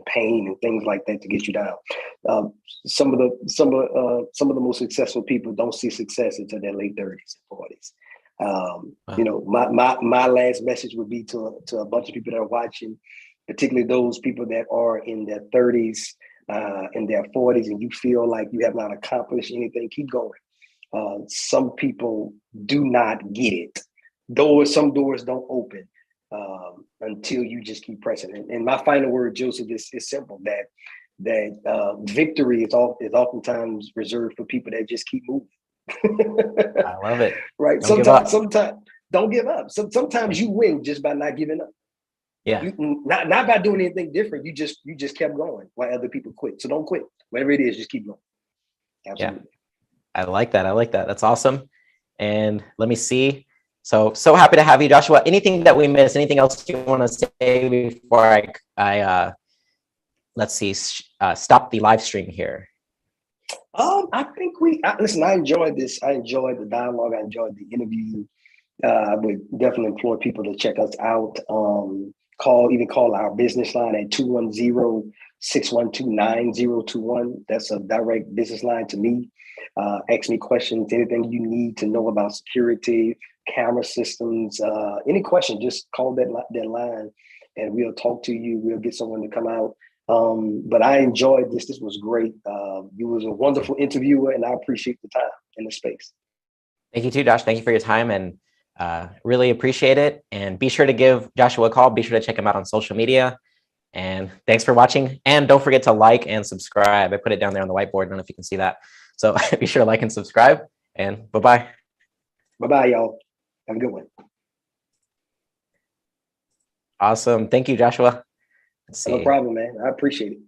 pain and things like that to get you down. Some of the most successful people don't see success until their late 30s and 40s. My last message would be to a bunch of people that are watching, particularly those people that are in their 30s, in their 40s, and you feel like you have not accomplished anything. Keep going. Some people do not get it. Some doors don't open until you just keep pressing. And my final word, Joseph, is simple: that victory is oftentimes reserved for people that just keep moving. I love it. Right. Sometimes don't give up. Sometimes you win just by not giving up. Yeah. Not by doing anything different. You just kept going while other people quit. So don't quit. Whatever it is, just keep going. Absolutely. Yeah. I like that. That's awesome. And let me see. So happy to have you, Joshua. Anything that we missed? Anything else you want to say before I let's see, stop the live stream here? I think listen. I enjoyed this. I enjoyed the dialogue. I enjoyed the interview. I would definitely implore people to check us out. Call our business line at 210-612-9021. That's a direct business line to me. Ask me questions, anything you need to know about security, camera systems, any question, just call that line and we'll talk to you. We'll get someone to come out. But I enjoyed this. This was great. You was a wonderful interviewer, and I appreciate the time and the space. Thank you too, Josh. Thank you for your time, and really appreciate it. And be sure to give Joshua a call. Be sure to check him out on social media. And thanks for watching. And don't forget to like and subscribe. I put it down there on the whiteboard. I don't know if you can see that. So be sure to like and subscribe. And bye-bye. Bye-bye, y'all. Have a good one. Awesome. Thank you, Joshua. Let's see. No problem, man. I appreciate it.